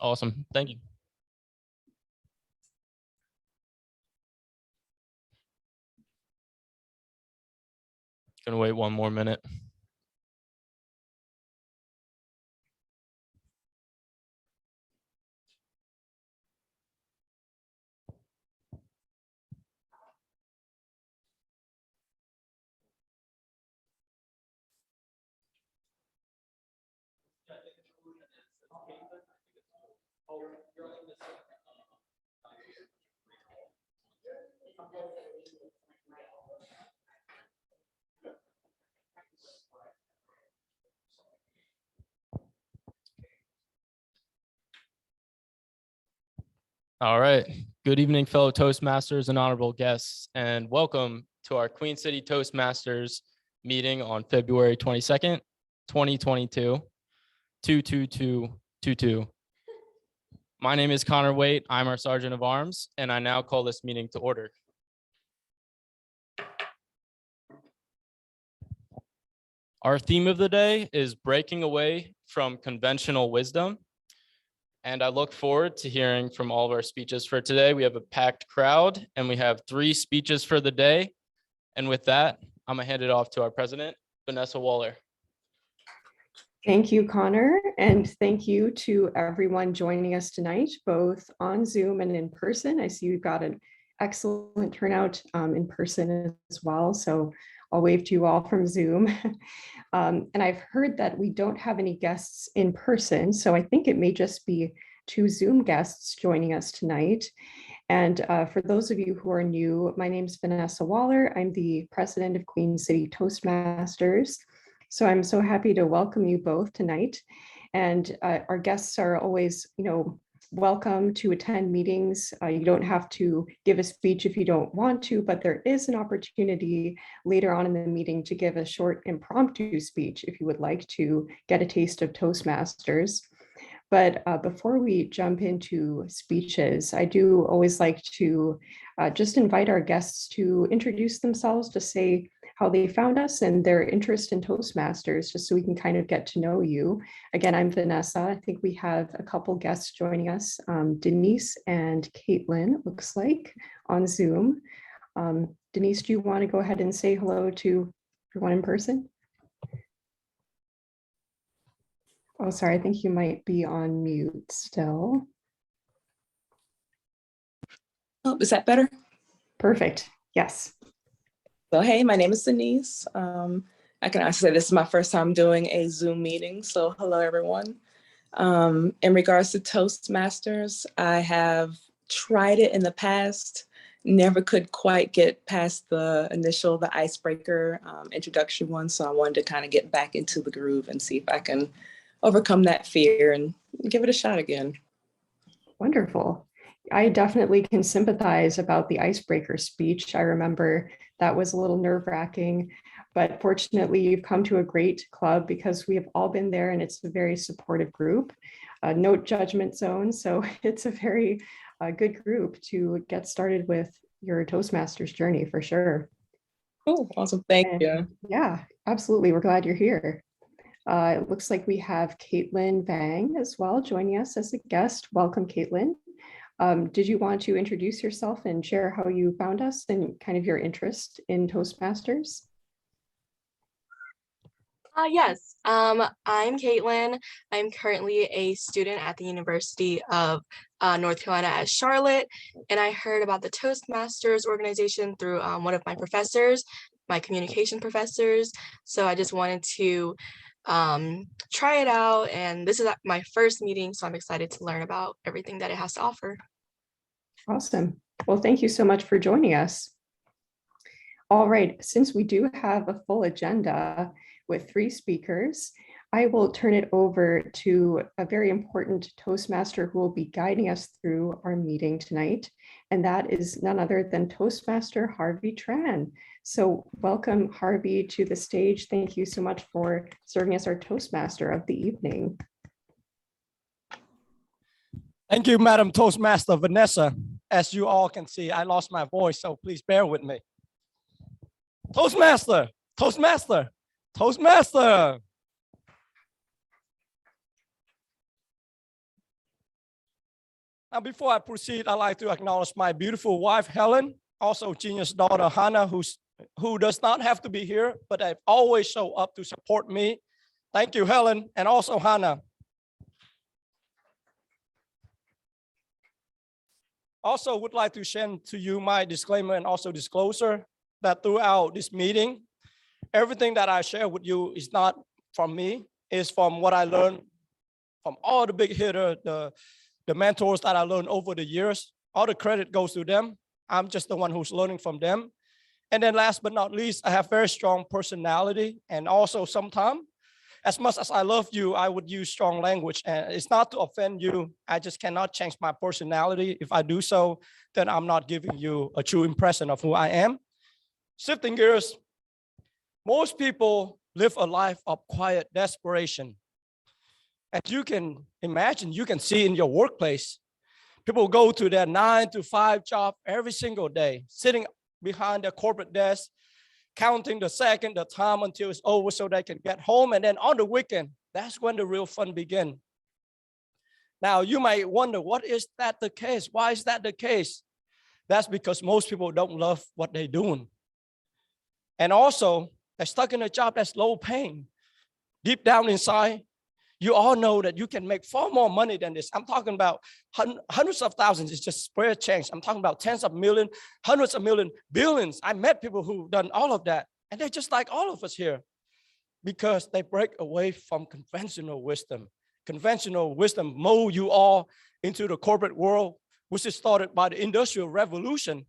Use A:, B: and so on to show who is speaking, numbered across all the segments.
A: Awesome. Thank you. Gonna wait one more minute. All right. Good evening, fellow Toastmasters and honorable guests, and welcome to our Queen City Toastmasters meeting on February 22nd, 2022, 22222. My name is Connor Waite. I'm our Sergeant of Arms, and I now call this meeting to order. Our theme of the day is breaking away from conventional wisdom. And I look forward to hearing from all of our speeches for today. We have a packed crowd and we have 3 speeches for the day. And with that, I'm gonna hand it off to our president, Vanessa Waller.
B: Thank you, Connor, and thank you to everyone joining us tonight, both on Zoom and in person. I see we've got an excellent turnout in person as well, so I'll wave to you all from Zoom. And I've heard that we don't have any guests in person, so I think it may just be 2 Zoom guests joining us tonight. And for those of you who are new, my name is Vanessa Waller. I'm the president of Queen City Toastmasters. So I'm so happy to welcome you both tonight. And our guests are always, welcome to attend meetings. You don't have to give a speech if you don't want to, but there is an opportunity later on in the meeting to give a short impromptu speech if you would like to get a taste of Toastmasters. But before we jump into speeches, I do always like to just invite our guests to introduce themselves, to say how they found us and their interest in Toastmasters, just so we can kind of get to know you. Again, I'm Vanessa. I think we have a couple guests joining us, Denise and Caitlin, it looks like, on Zoom. Denise, do you want to go ahead and say hello to everyone in person? Oh, sorry, I think you might be on mute still.
C: Oh, is that better?
B: Perfect, yes.
C: So, hey, my name is Denise. I can actually say this is my first time doing a Zoom meeting. So hello, everyone. In regards to Toastmasters, I have tried it in the past, never could quite get past the icebreaker introduction one. So I wanted to kind of get back into the groove and see if I can overcome that fear and give it a shot again.
B: Wonderful. I definitely can sympathize about the icebreaker speech. I remember that was a little nerve-wracking, but fortunately you've come to a great club because we have all been there and it's a very supportive group. No judgment zone, so it's a very good group to get started with your Toastmasters journey for sure.
C: Oh, awesome, thank you.
B: Yeah, absolutely, we're glad you're here. It looks like we have Caitlin Vang as well joining us as a guest. Welcome, Caitlin. Did you want to introduce yourself and share how you found us and kind of your interest in Toastmasters?
D: Yes, I'm Caitlin. I'm currently a student at the University of North Carolina at Charlotte, and I heard about the Toastmasters organization through one of my professors, my communication professors. So I just wanted to try it out, and this is my first meeting, so I'm excited to learn about everything that it has to offer.
B: Awesome. Well, thank you so much for joining us. All right, since we do have a full agenda with 3 speakers, I will turn it over to a very important Toastmaster who will be guiding us through our meeting tonight, and that is none other than Toastmaster Harvey Tran. So welcome, Harvey, to the stage. Thank you so much for serving as our Toastmaster of the evening.
E: Thank you, Madam Toastmaster Vanessa. As you all can see, I lost my voice, so please bear with me. Toastmaster, Toastmaster, Toastmaster. Now, before I proceed, I'd like to acknowledge my beautiful wife, Helen, also genius daughter, Hannah, who does not have to be here, but they always show up to support me. Thank you, Helen, and also Hannah. Also would like to share to you my disclaimer and also disclosure that throughout this meeting, everything that I share with you is not from me, it's from what I learned from all the big hitters, the mentors that I learned over the years. All the credit goes to them. I'm just the one who's learning from them. And then last but not least, I have very strong personality. And also sometimes, as much as I love you, I would use strong language. And it's not to offend you. I just cannot change my personality. If I do so, then I'm not giving you a true impression of who I am. Shifting gears, most people live a life of quiet desperation. As you can imagine, you can see in your workplace, people go to their 9-to-5 job every single day, sitting behind their corporate desk, counting the second, the time until it's over so they can get home. And then on the weekend, that's when the real fun begins. Now, you might wonder, what is that the case? Why is that the case? That's because most people don't love what they're doing. And also, they're stuck in a job that's low paying. Deep down inside, you all know that you can make far more money than this. I'm talking about hundreds of thousands. It's just spread change. I'm talking about tens of millions, hundreds of millions, billions. I met people who've done all of that. And they're just like all of us here because they break away from conventional wisdom. Conventional wisdom mold you all into the corporate world, which is started by the Industrial Revolution.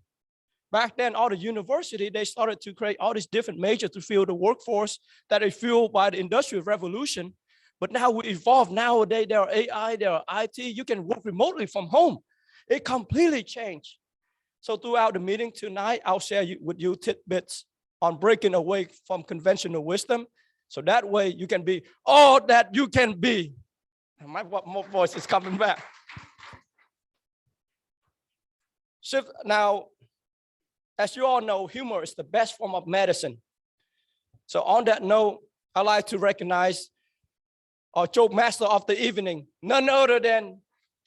E: Back then, all the university, they started to create all these different majors to fill the workforce that are fueled by the Industrial Revolution. But now we evolve. Nowadays, there are AI, there are IT. You can work remotely from home. It completely changed. So throughout the meeting tonight, I'll share with you tidbits on breaking away from conventional wisdom. So that way you can be all that you can be. And my voice is coming back. Now, as you all know, humor is the best form of medicine. So on that note, I'd like to recognize our joke master of the evening, none other than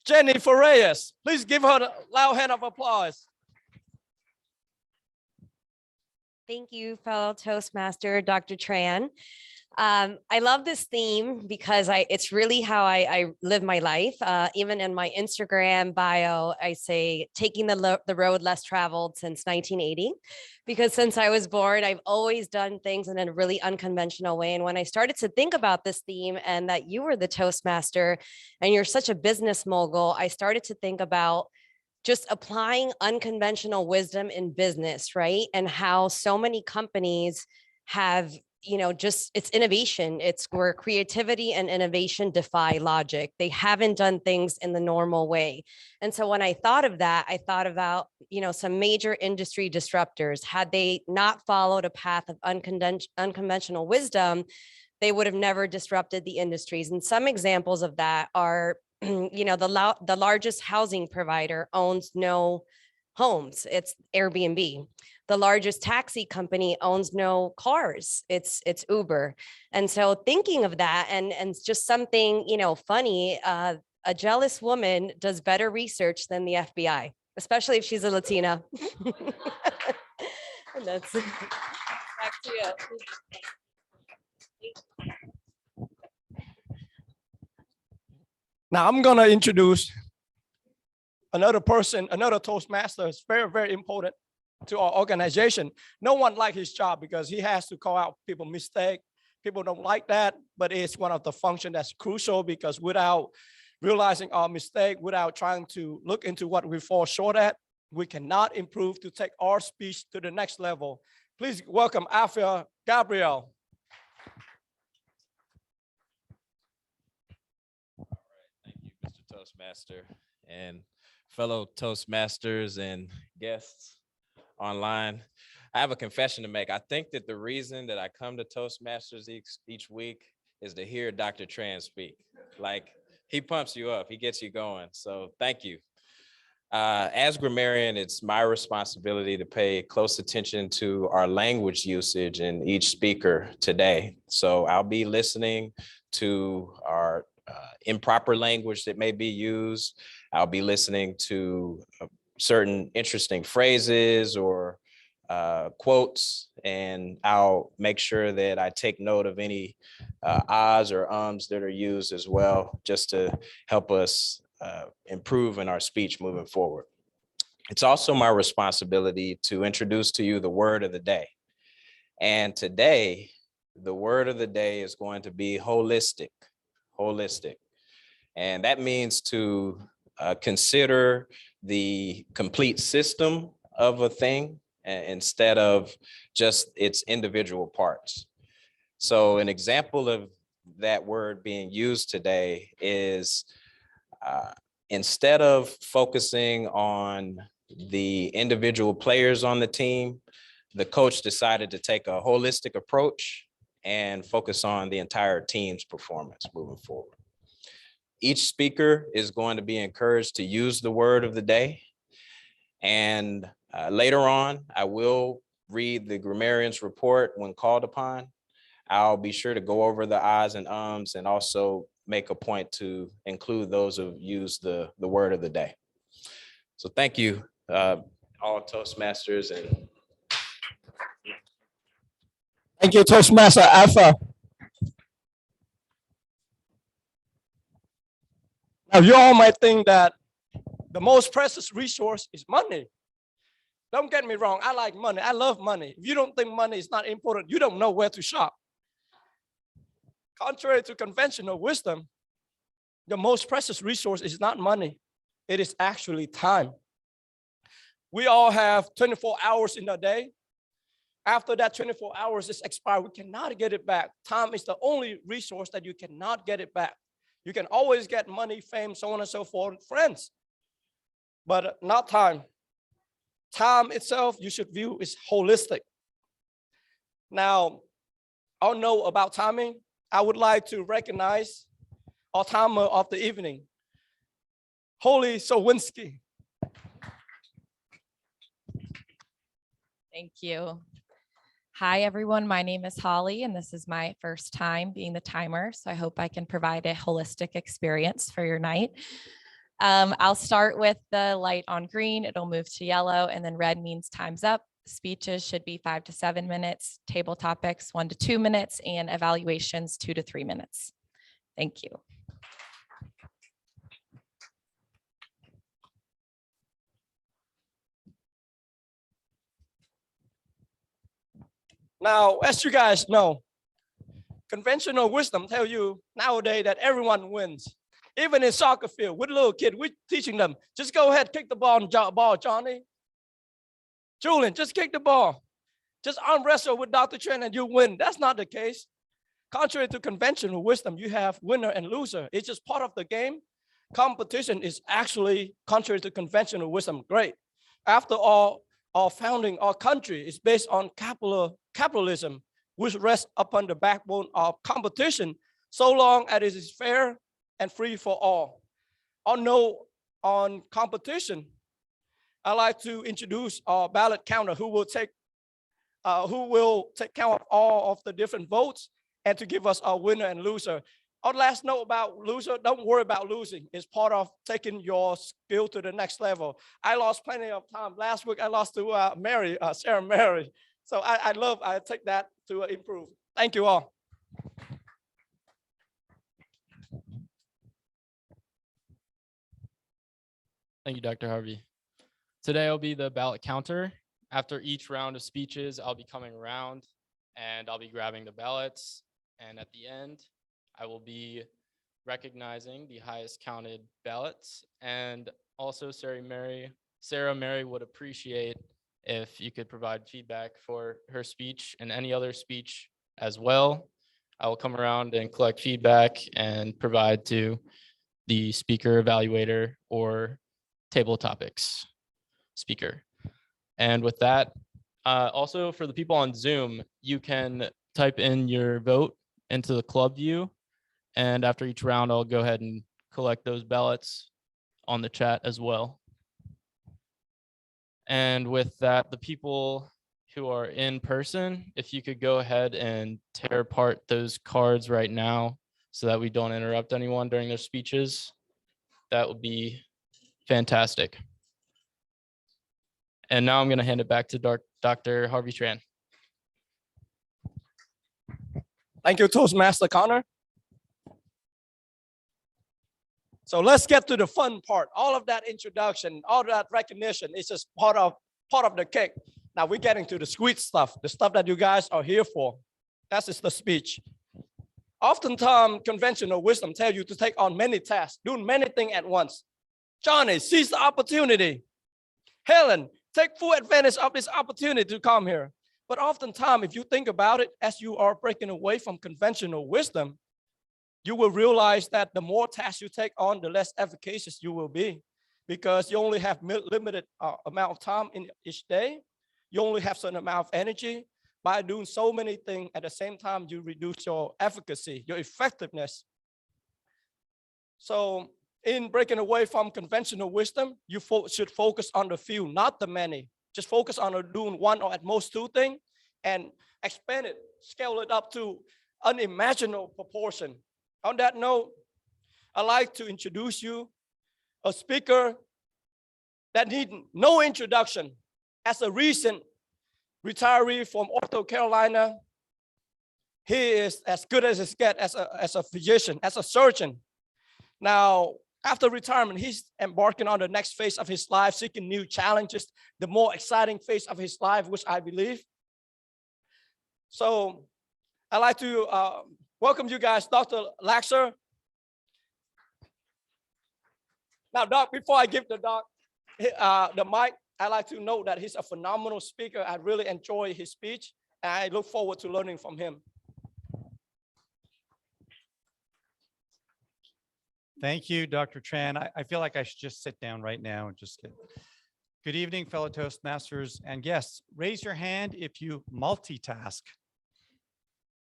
E: Jenny Reyes. Please give her a loud hand of applause.
F: Thank you, fellow Toastmaster, Dr. Tran. I love this theme because it's really how I live my life. Even in my Instagram bio, I say taking the road less traveled since 1980, because since I was born, I've always done things in a really unconventional way. And when I started to think about this theme and that you were the Toastmaster and you're such a business mogul, I started to think about just applying unconventional wisdom in business, right? And how so many companies have, just it's innovation. It's where creativity and innovation defy logic. They haven't done things in the normal way. And so when I thought of that, I thought about, some major industry disruptors. Had they not followed a path of unconventional wisdom, they would have never disrupted the industries. And some examples of that are, the largest housing provider owns no homes. It's Airbnb. The largest taxi company owns no cars. It's Uber. And so thinking of that and just something, funny, a jealous woman does better research than the FBI, especially if she's a Latina. And that's back to you.
E: Now I'm gonna introduce another person, another Toastmaster. It's very, very important to our organization. No one likes his job because he has to call out people's mistake. People don't like that, but it's one of the functions that's crucial because without realizing our mistake, without trying to look into what we fall short at, we cannot improve to take our speech to the next level. Please welcome Afia Gabriel.
G: Thank you, Mr. Toastmaster, and fellow Toastmasters and guests online. I have a confession to make. I think that the reason that I come to Toastmasters each week is to hear Dr. Tran speak. Like, he pumps you up, he gets you going. So thank you. As grammarian, it's my responsibility to pay close attention to our language usage in each speaker today. So I'll be listening to our improper language that may be used. I'll be listening to certain interesting phrases or quotes, and I'll make sure that I take note of any ahs or ums that are used as well, just to help us improve in our speech moving forward. It's also my responsibility to introduce to you the word of the day. And today, the word of the day is going to be holistic, holistic. And that means to consider the complete system of a thing instead of just its individual parts. So an example of that word being used today is instead of focusing on the individual players on the team, the coach decided to take a holistic approach and focus on the entire team's performance moving forward. Each speaker is going to be encouraged to use the word of the day. And later on, I will read the Grammarian's Report when called upon. I'll be sure to go over the ahs and ums and also make a point to include those who use the word of the day. So thank you, all Toastmasters. And
E: Thank you, Toastmaster Alpha. Now, you all might think that the most precious resource is money. Don't get me wrong, I like money, I love money. If you don't think money is not important, you don't know where to shop. Contrary to conventional wisdom, the most precious resource is not money, it is actually time. We all have 24 hours in a day. After that 24 hours is expired, we cannot get it back. Time is the only resource that you cannot get it back. You can always get money, fame, so on and so forth, friends, but not time. Time itself, you should view is holistic. Now, I'll know about timing. I would like to recognize our timer of the evening, Holy Sowinski.
H: Thank you. Hi, everyone. My name is Holly, and this is my first time being the timer, so I hope I can provide a holistic experience for your night. I'll start with the light on green. It'll move to yellow, and then red means time's up. Speeches should be 5 to 7 minutes, table topics 1 to 2 minutes, and evaluations 2 to 3 minutes. Thank you.
E: Now, as you guys know, conventional wisdom tell you nowadays that everyone wins. Even in soccer field, with a little kid, we're teaching them, just go ahead, kick the ball, Johnny. Julian, just kick the ball. Just arm wrestle with Dr. Tran and you win. That's not the case. Contrary to conventional wisdom, you have winner and loser. It's just part of the game. Competition is actually, contrary to conventional wisdom, great. After all, our founding, our country is based on capitalism, which rests upon the backbone of competition, so long as it is fair and free for all. On note on competition, I'd like to introduce our ballot counter who will take count of all of the different votes and to give us our winner and loser. Our last note about loser, don't worry about losing. It's part of taking your skill to the next level. I lost plenty of time. Last week I lost to Sarah Mary. So I take that to improve. Thank you all.
A: Thank you, Dr. Harvey. Today will be the ballot counter. After each round of speeches, I'll be coming around and I'll be grabbing the ballots. And at the end, I will be recognizing the highest counted ballots. And also Sarah Mary would appreciate if you could provide feedback for her speech and any other speech as well. I will come around and collect feedback and provide to the speaker, evaluator, or table topics speaker. And with that, also for the people on Zoom, you can type in your vote into the club view. And after each round, I'll go ahead and collect those ballots on the chat as well. And with that, the people who are in person, if you could go ahead and tear apart those cards right now so that we don't interrupt anyone during their speeches, that would be fantastic. And now I'm going to hand it back to Dr. Harvey Tran.
E: Thank you, Toastmaster Connor. So let's get to the fun part. All of that introduction, all of that recognition is just part of the cake. Now we're getting to the sweet stuff, the stuff that you guys are here for. That is the speech. Oftentimes, conventional wisdom tells you to take on many tasks, do many things at once. Johnny, seize the opportunity. Helen, take full advantage of this opportunity to come here. But oftentimes, if you think about it, as you are breaking away from conventional wisdom, you will realize that the more tasks you take on, the less efficacious you will be, because you only have limited amount of time in each day. You only have certain amount of energy. By doing so many things at the same time, you reduce your efficacy, your effectiveness. So in breaking away from conventional wisdom, you should focus on the few, not the many. Just focus on doing one or at most two things and expand it, scale it up to unimaginable proportion. On that note, I'd like to introduce you a speaker that needs no introduction. As a recent retiree from North Carolina, he is as good as it gets as a physician, as a surgeon. Now, after retirement, he's embarking on the next phase of his life, seeking new challenges, the more exciting phase of his life, which I believe. So I'd like to welcome you guys, Dr. Laxer. Now, Doc, before I give the doc the mic, I'd like to note that he's a phenomenal speaker. I really enjoy his speech, and I look forward to learning from him.
I: Thank you, Dr. Tran. I feel like I should just sit down right now and just get. Good evening, fellow Toastmasters and guests. Raise your hand if you multitask.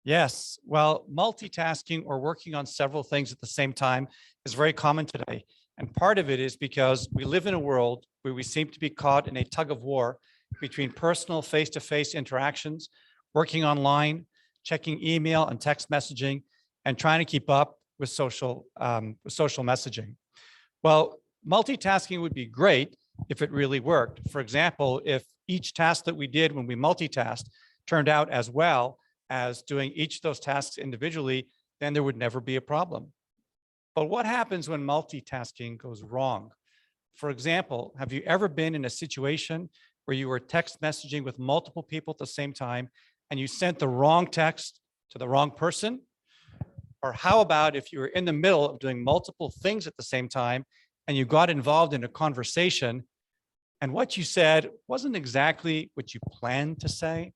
I: Yes, well, multitasking or working on several things at the same time is very common today. And part of it is because we live in a world where we seem to be caught in a tug of war between personal face-to-face interactions, working online, checking email and text messaging, and trying to keep up with social messaging. Well, multitasking would be great if it really worked. For example, if each task that we did when we multitasked turned out as well as doing each of those tasks individually, then there would never be a problem. But what happens when multitasking goes wrong? For example, have you ever been in a situation where you were text messaging with multiple people at the same time and you sent the wrong text to the wrong person? Or how about if you were in the middle of doing multiple things at the same time and you got involved in a conversation and what you said wasn't exactly what you planned to say?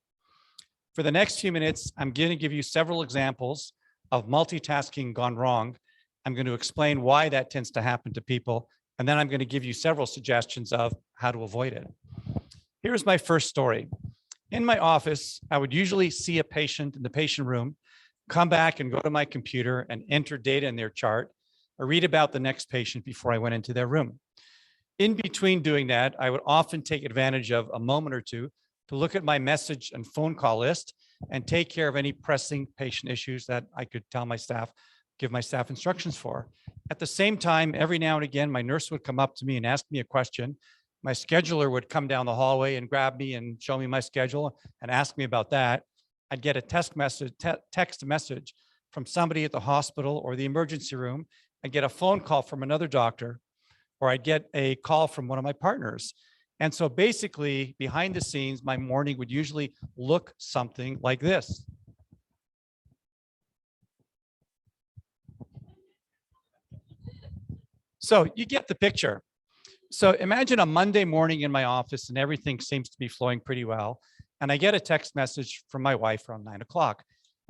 I: For the next few minutes, I'm going to give you several examples of multitasking gone wrong. I'm going to explain why that tends to happen to people, and then I'm going to give you several suggestions of how to avoid it. Here's my first story. In my office, I would usually see a patient in the patient room, come back and go to my computer and enter data in their chart, or read about the next patient before I went into their room. In between doing that, I would often take advantage of a moment or two to look at my message and phone call list and take care of any pressing patient issues that I could tell my staff, give my staff instructions for. At the same time, every now and again, my nurse would come up to me and ask me a question. My scheduler would come down the hallway and grab me and show me my schedule and ask me about that. I'd get a text message from somebody at the hospital or the emergency room. I'd get a phone call from another doctor, or I'd get a call from one of my partners. And so basically, behind the scenes, my morning would usually look something like this. So you get the picture. So imagine a Monday morning in my office and everything seems to be flowing pretty well. And I get a text message from my wife around 9 o'clock.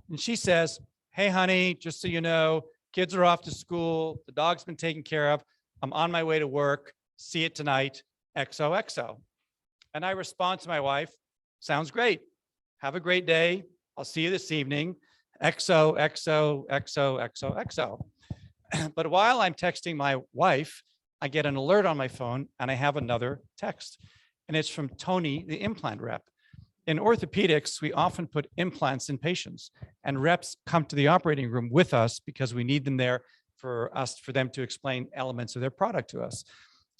I: And she says, "Hey, honey, just so you know, kids are off to school. The dog's been taken care of. I'm on my way to work. See you tonight. XOXO." And I respond to my wife, "Sounds great. Have a great day. I'll see you this evening. XOXO." But while I'm texting my wife, I get an alert on my phone and I have another text. And it's from Tony, the implant rep. In orthopedics, we often put implants in patients, and reps come to the operating room with us because we need them there for them to explain elements of their product to us.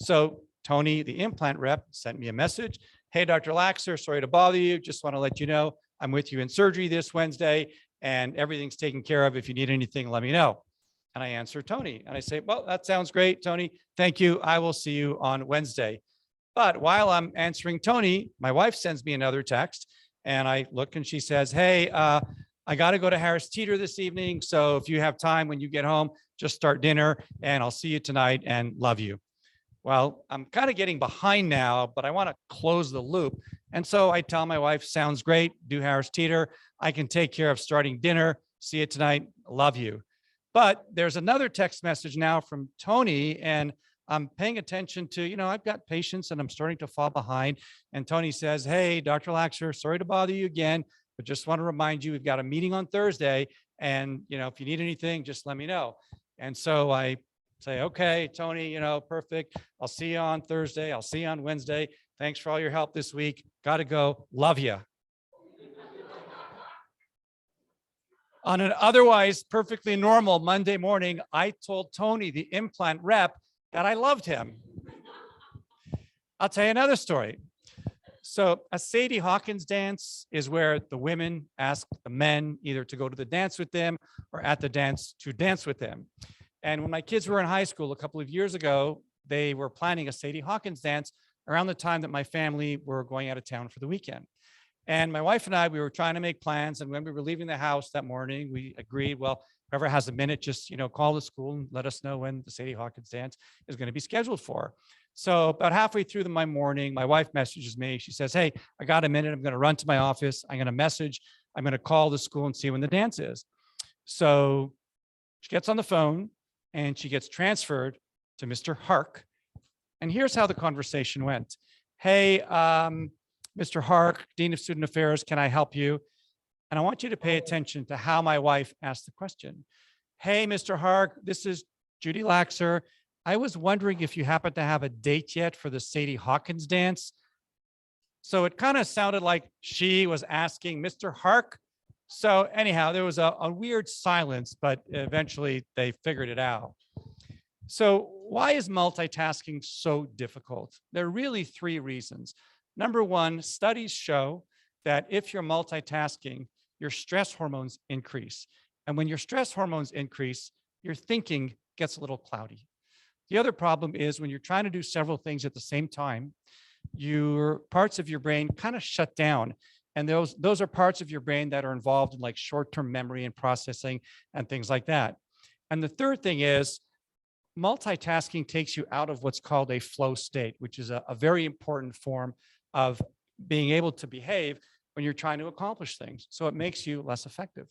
I: So Tony, the implant rep, sent me a message. Hey, Dr. Laxer, sorry to bother you. Just want to let you know I'm with you in surgery this Wednesday and everything's taken care of. If you need anything, let me know. And I answer Tony and I say, well, that sounds great, Tony. Thank you. I will see you on Wednesday. But while I'm answering Tony, my wife sends me another text and I look and she says, hey, I got to go to Harris Teeter this evening. So if you have time when you get home, just start dinner and I'll see you tonight and love you. Well, I'm kind of getting behind now, but I want to close the loop. And so I tell my wife, sounds great, do Harris Teeter. I can take care of starting dinner. See you tonight. Love you. But there's another text message now from Tony, and I'm paying attention to, I've got patients and I'm starting to fall behind. And Tony says, hey, Dr. Laxer, sorry to bother you again, but just want to remind you, we've got a meeting on Thursday. And, if you need anything, just let me know. And so I say, okay, Tony, perfect. I'll see you on Thursday. I'll see you on Wednesday. Thanks for all your help this week. Got to go. Love you. On an otherwise perfectly normal Monday morning, I told Tony, the implant rep, that I loved him. I'll tell you another story. So a Sadie Hawkins dance is where the women ask the men either to go to the dance with them or at the dance to dance with them. And when my kids were in high school a couple of years ago, they were planning a Sadie Hawkins dance around the time that my family were going out of town for the weekend. And my wife and I, we were trying to make plans. And when we were leaving the house that morning, we agreed, well, whoever has a minute, just, call the school and let us know when the Sadie Hawkins dance is going to be scheduled for. So about halfway through my morning, my wife messages me. She says, hey, I got a minute. I'm going to run to my office. I'm going to message. I'm going to call the school and see when the dance is. So she gets on the phone and she gets transferred to Mr. Hark. And here's how the conversation went. Hey, Mr. Hark, Dean of Student Affairs, can I help you? And I want you to pay attention to how my wife asked the question. Hey, Mr. Hark, this is Judy Laxer. I was wondering if you happen to have a date yet for the Sadie Hawkins dance. So it kind of sounded like she was asking Mr. Hark. So anyhow, there was a weird silence, but eventually they figured it out. So why is multitasking so difficult? There are really three reasons. Number one, studies show that if you're multitasking, your stress hormones increase. And when your stress hormones increase, your thinking gets a little cloudy. The other problem is when you're trying to do several things at the same time, your parts of your brain kind of shut down. And those are parts of your brain that are involved in like short-term memory and processing and things like that. And the third thing is multitasking takes you out of what's called a flow state, which is a very important form of being able to behave when you're trying to accomplish things. So it makes you less effective.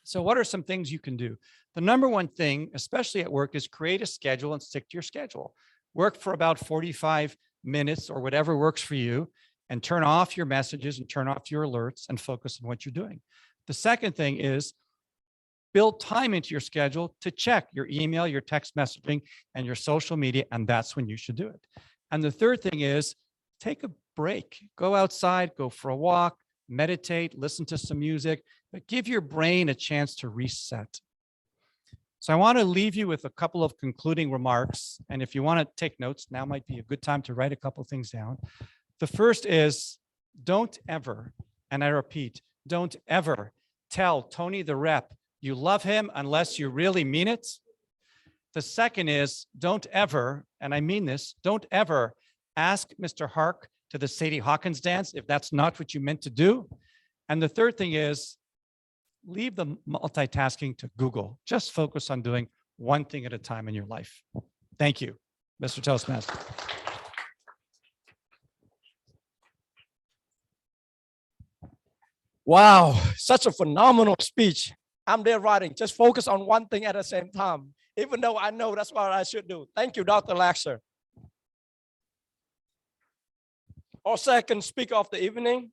I: So what are some things you can do? The number one thing, especially at work, is create a schedule and stick to your schedule. Work for about 45 minutes or whatever works for you, and turn off your messages and turn off your alerts and focus on what you're doing. The second thing is build time into your schedule to check your email, your text messaging, and your social media, and that's when you should do it. And the third thing is take a break. Go outside, go for a walk, meditate, listen to some music, but give your brain a chance to reset. So I want to leave you with a couple of concluding remarks. And if you want to take notes, now might be a good time to write a couple of things down. The first is don't ever, and I repeat, don't ever tell Tony the rep you love him unless you really mean it. The second is don't ever, and I mean this, don't ever ask Mr. Hark to the Sadie Hawkins dance if that's not what you meant to do. And the third thing is leave the multitasking to Google. Just focus on doing one thing at a time in your life. Thank you, Mr. Toastmaster.
E: Wow, such a phenomenal speech. I'm there writing, just focus on one thing at the same time, even though I know that's what I should do. Thank you, Dr. Laxer. Our second speaker of the evening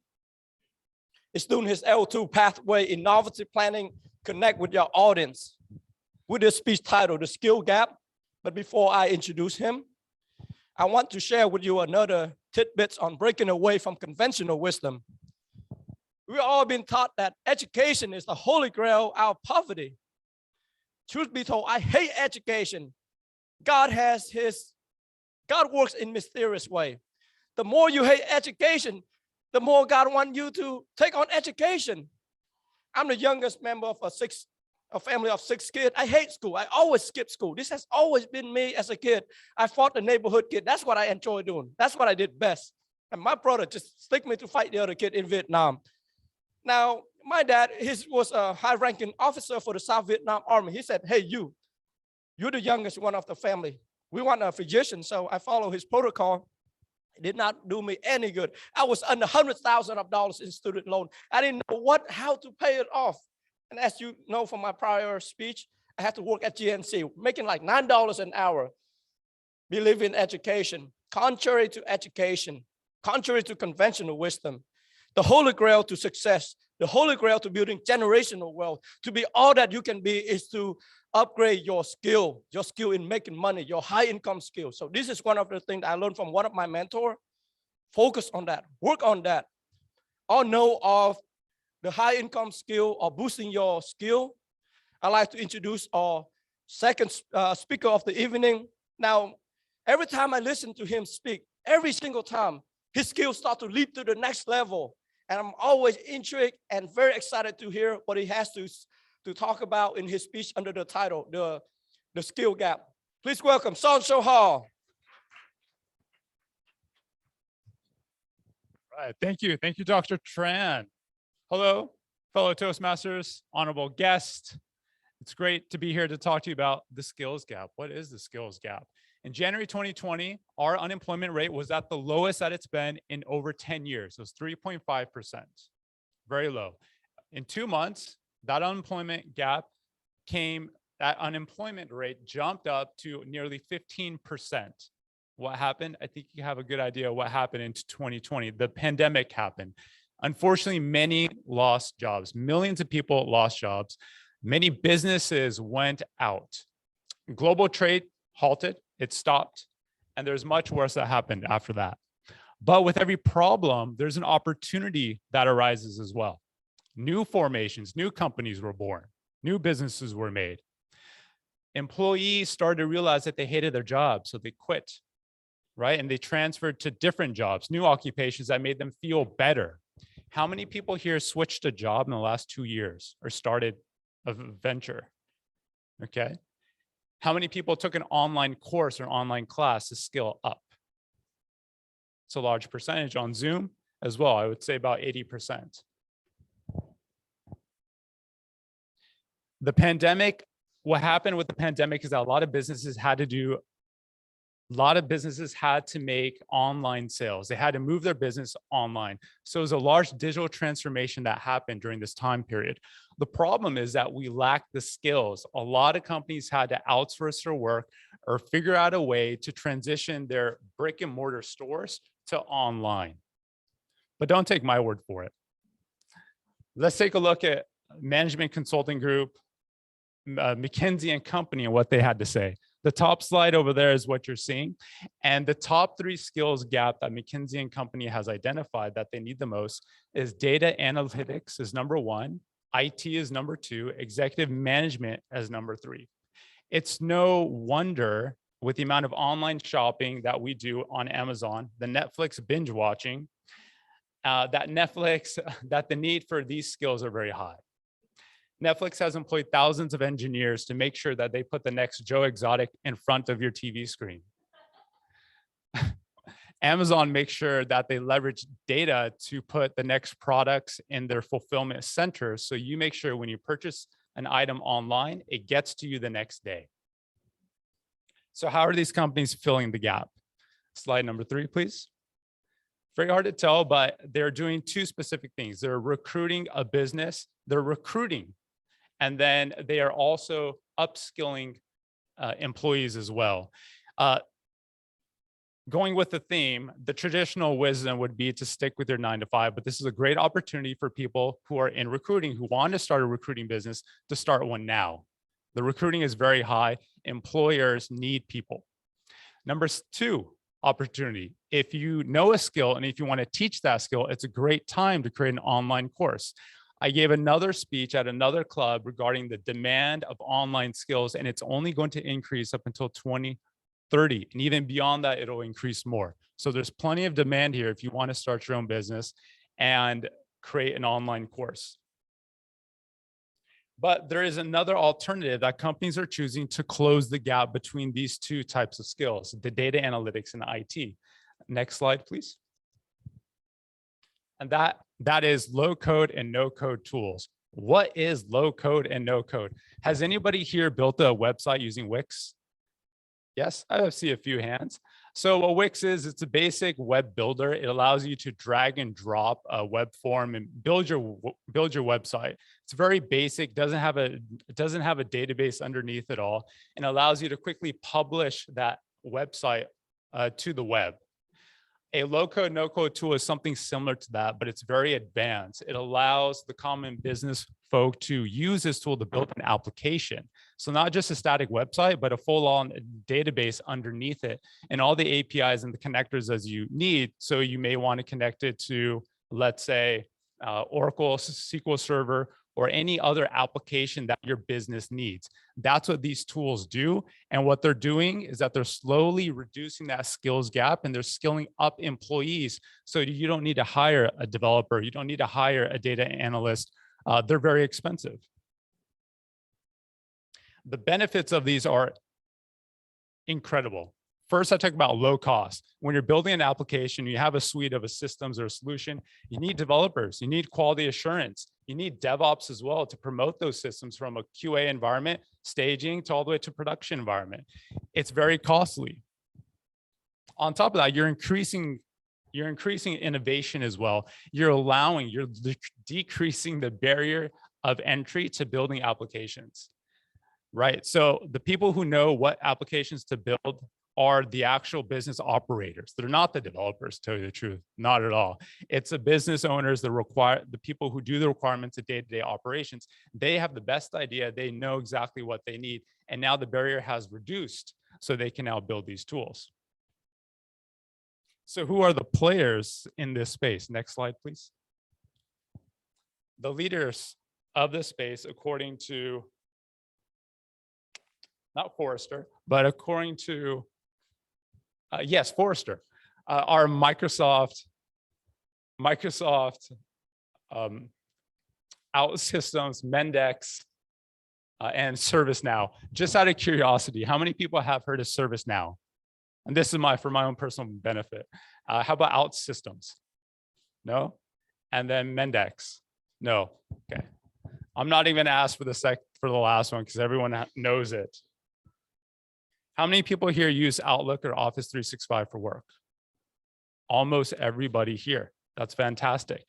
E: is doing his L2 pathway, innovative planning, connect with your audience, with this speech titled, The Skill Gap. But before I introduce him, I want to share with you another tidbits on breaking away from conventional wisdom. We all been taught that education is the holy grail out of poverty. Truth be told, I hate education. God works in mysterious way. The more you hate education, the more God wants you to take on education. I'm the youngest member of a family of 6 kids. I hate school. I always skip school. This has always been me as a kid. I fought the neighborhood kid. That's what I enjoy doing. That's what I did best. And my brother just stick me to fight the other kid in Vietnam. Now, my dad, he was a high-ranking officer for the South Vietnam Army. He said, hey, you're the youngest one of the family. We want a physician, so I follow his protocol. It did not do me any good. I was under $100,000 in student loan. I didn't know how to pay it off. And as you know from my prior speech, I had to work at GNC, making like $9 an hour. Believe in education. Contrary to education, contrary to conventional wisdom, the holy grail to success, the holy grail to building generational wealth, to be all that you can be is to upgrade your skill in making money, your high income skill. So this is one of the things I learned from one of my mentors. Focus on that, work on that. All know of the high income skill or boosting your skill. I'd like to introduce our second speaker of the evening. Now, every time I listen to him speak, every single time, his skills start to leap to the next level. And I'm always intrigued and very excited to hear what he has to talk about in his speech under the title, the skill gap. Please welcome Son Sho Hall.
J: Right, thank you, Dr. Tran. Hello, fellow Toastmasters, honorable guest. It's great to be here to talk to you about the skills gap. What is the skills gap? In January 2020, our unemployment rate was at the lowest that it's been in over 10 years. It was 3.5%, very low. In 2 months, that unemployment rate jumped up to nearly 15%. What happened? I think you have a good idea what happened in 2020. The pandemic happened. Unfortunately, many lost jobs. Millions of people lost jobs. Many businesses went out. Global trade halted, it stopped, and there's much worse that happened after that. But with every problem, there's an opportunity that arises as well. New formations, new companies were born, new businesses were made. Employees started to realize that they hated their job, so they quit, right? And they transferred to different jobs, new occupations that made them feel better. How many people here switched a job in the last 2 years or started a venture? Okay. How many people took an online course or online class to skill up? It's a large percentage on Zoom as well. I would say about 80%. The pandemic, what happened with the pandemic is that a lot of businesses had to make online sales. They had to move their business online. So it was a large digital transformation that happened during this time period. The problem is that we lack the skills. A lot of companies had to outsource their work or figure out a way to transition their brick and mortar stores to online. But don't take my word for it. Let's take a look at Management Consulting Group, McKinsey & Company, and what they had to say. The top slide over there is what you're seeing. And the top 3 skills gap that McKinsey & Company has identified that they need the most is data analytics is number 1, IT is number 2, executive management as number 3. It's no wonder with the amount of online shopping that we do on Amazon, the Netflix binge watching, that the need for these skills are very high. Netflix has employed thousands of engineers to make sure that they put the next Joe Exotic in front of your TV screen. Amazon makes sure that they leverage data to put the next products in their fulfillment centers. So you make sure when you purchase an item online, it gets to you the next day. So how are these companies filling the gap? Slide number 3, please. Very hard to tell, but they're doing 2 specific things. They're recruiting a business, they're recruiting, and then they are also upskilling employees as well. Going with the theme, the traditional wisdom would be to stick with your 9 to 5, but this is a great opportunity for people who are in recruiting, who want to start a recruiting business, to start one now. The recruiting is very high. Employers need people. Number 2, opportunity. If you know a skill and if you want to teach that skill, it's a great time to create an online course. I gave another speech at another club regarding the demand of online skills, and it's only going to increase up until 2030. And even beyond that, it'll increase more. So there's plenty of demand here if you want to start your own business and create an online course. But there is another alternative that companies are choosing to close the gap between these two types of skills, the data analytics and IT. Next slide, please. And that is low code and no code tools. What is low code and no code? Has anybody here built a website using Wix? Yes, I see a few hands. So what Wix is, it's a basic web builder. It allows you to drag and drop a web form and build your website. It's very basic, doesn't have a database underneath it all, and allows you to quickly publish that website to the web. A low code, no code tool is something similar to that, but it's very advanced. It allows the common business folk to use this tool to build an application. So not just a static website, but a full-on database underneath it and all the APIs and the connectors as you need. So you may want to connect it to, let's say, Oracle SQL Server or any other application that your business needs. That's what these tools do. And what they're doing is that they're slowly reducing that skills gap, and they're skilling up employees. So you don't need to hire a developer. You don't need to hire a data analyst. They're very expensive. The benefits of these are incredible. First, I talk about low cost. When you're building an application, you have a suite of a systems or a solution, you need developers, you need quality assurance, you need DevOps as well to promote those systems from a QA environment, staging, to all the way to production environment. It's very costly. On top of that, you're increasing innovation as well. You're decreasing the barrier of entry to building applications, right? So the people who know what applications to build are the actual business operators. They're not the developers, to tell you the truth, not at all. It's the business owners, the people who do the requirements of day-to-day operations. They have the best idea. They know exactly what they need. And now the barrier has reduced, so they can now build these tools. So who are the players in this space? Next slide, please. The leaders of this space, according to, not Forrester, but according to, yes, Forrester, are Microsoft, OutSystems, Mendex, and ServiceNow. Just out of curiosity, how many people have heard of ServiceNow? And this is for my own personal benefit. How about OutSystems? No? And then Mendex? No. Okay. I'm not even gonna ask for the last one because everyone knows it. How many people here use Outlook or Office 365 for work? Almost everybody here. That's fantastic.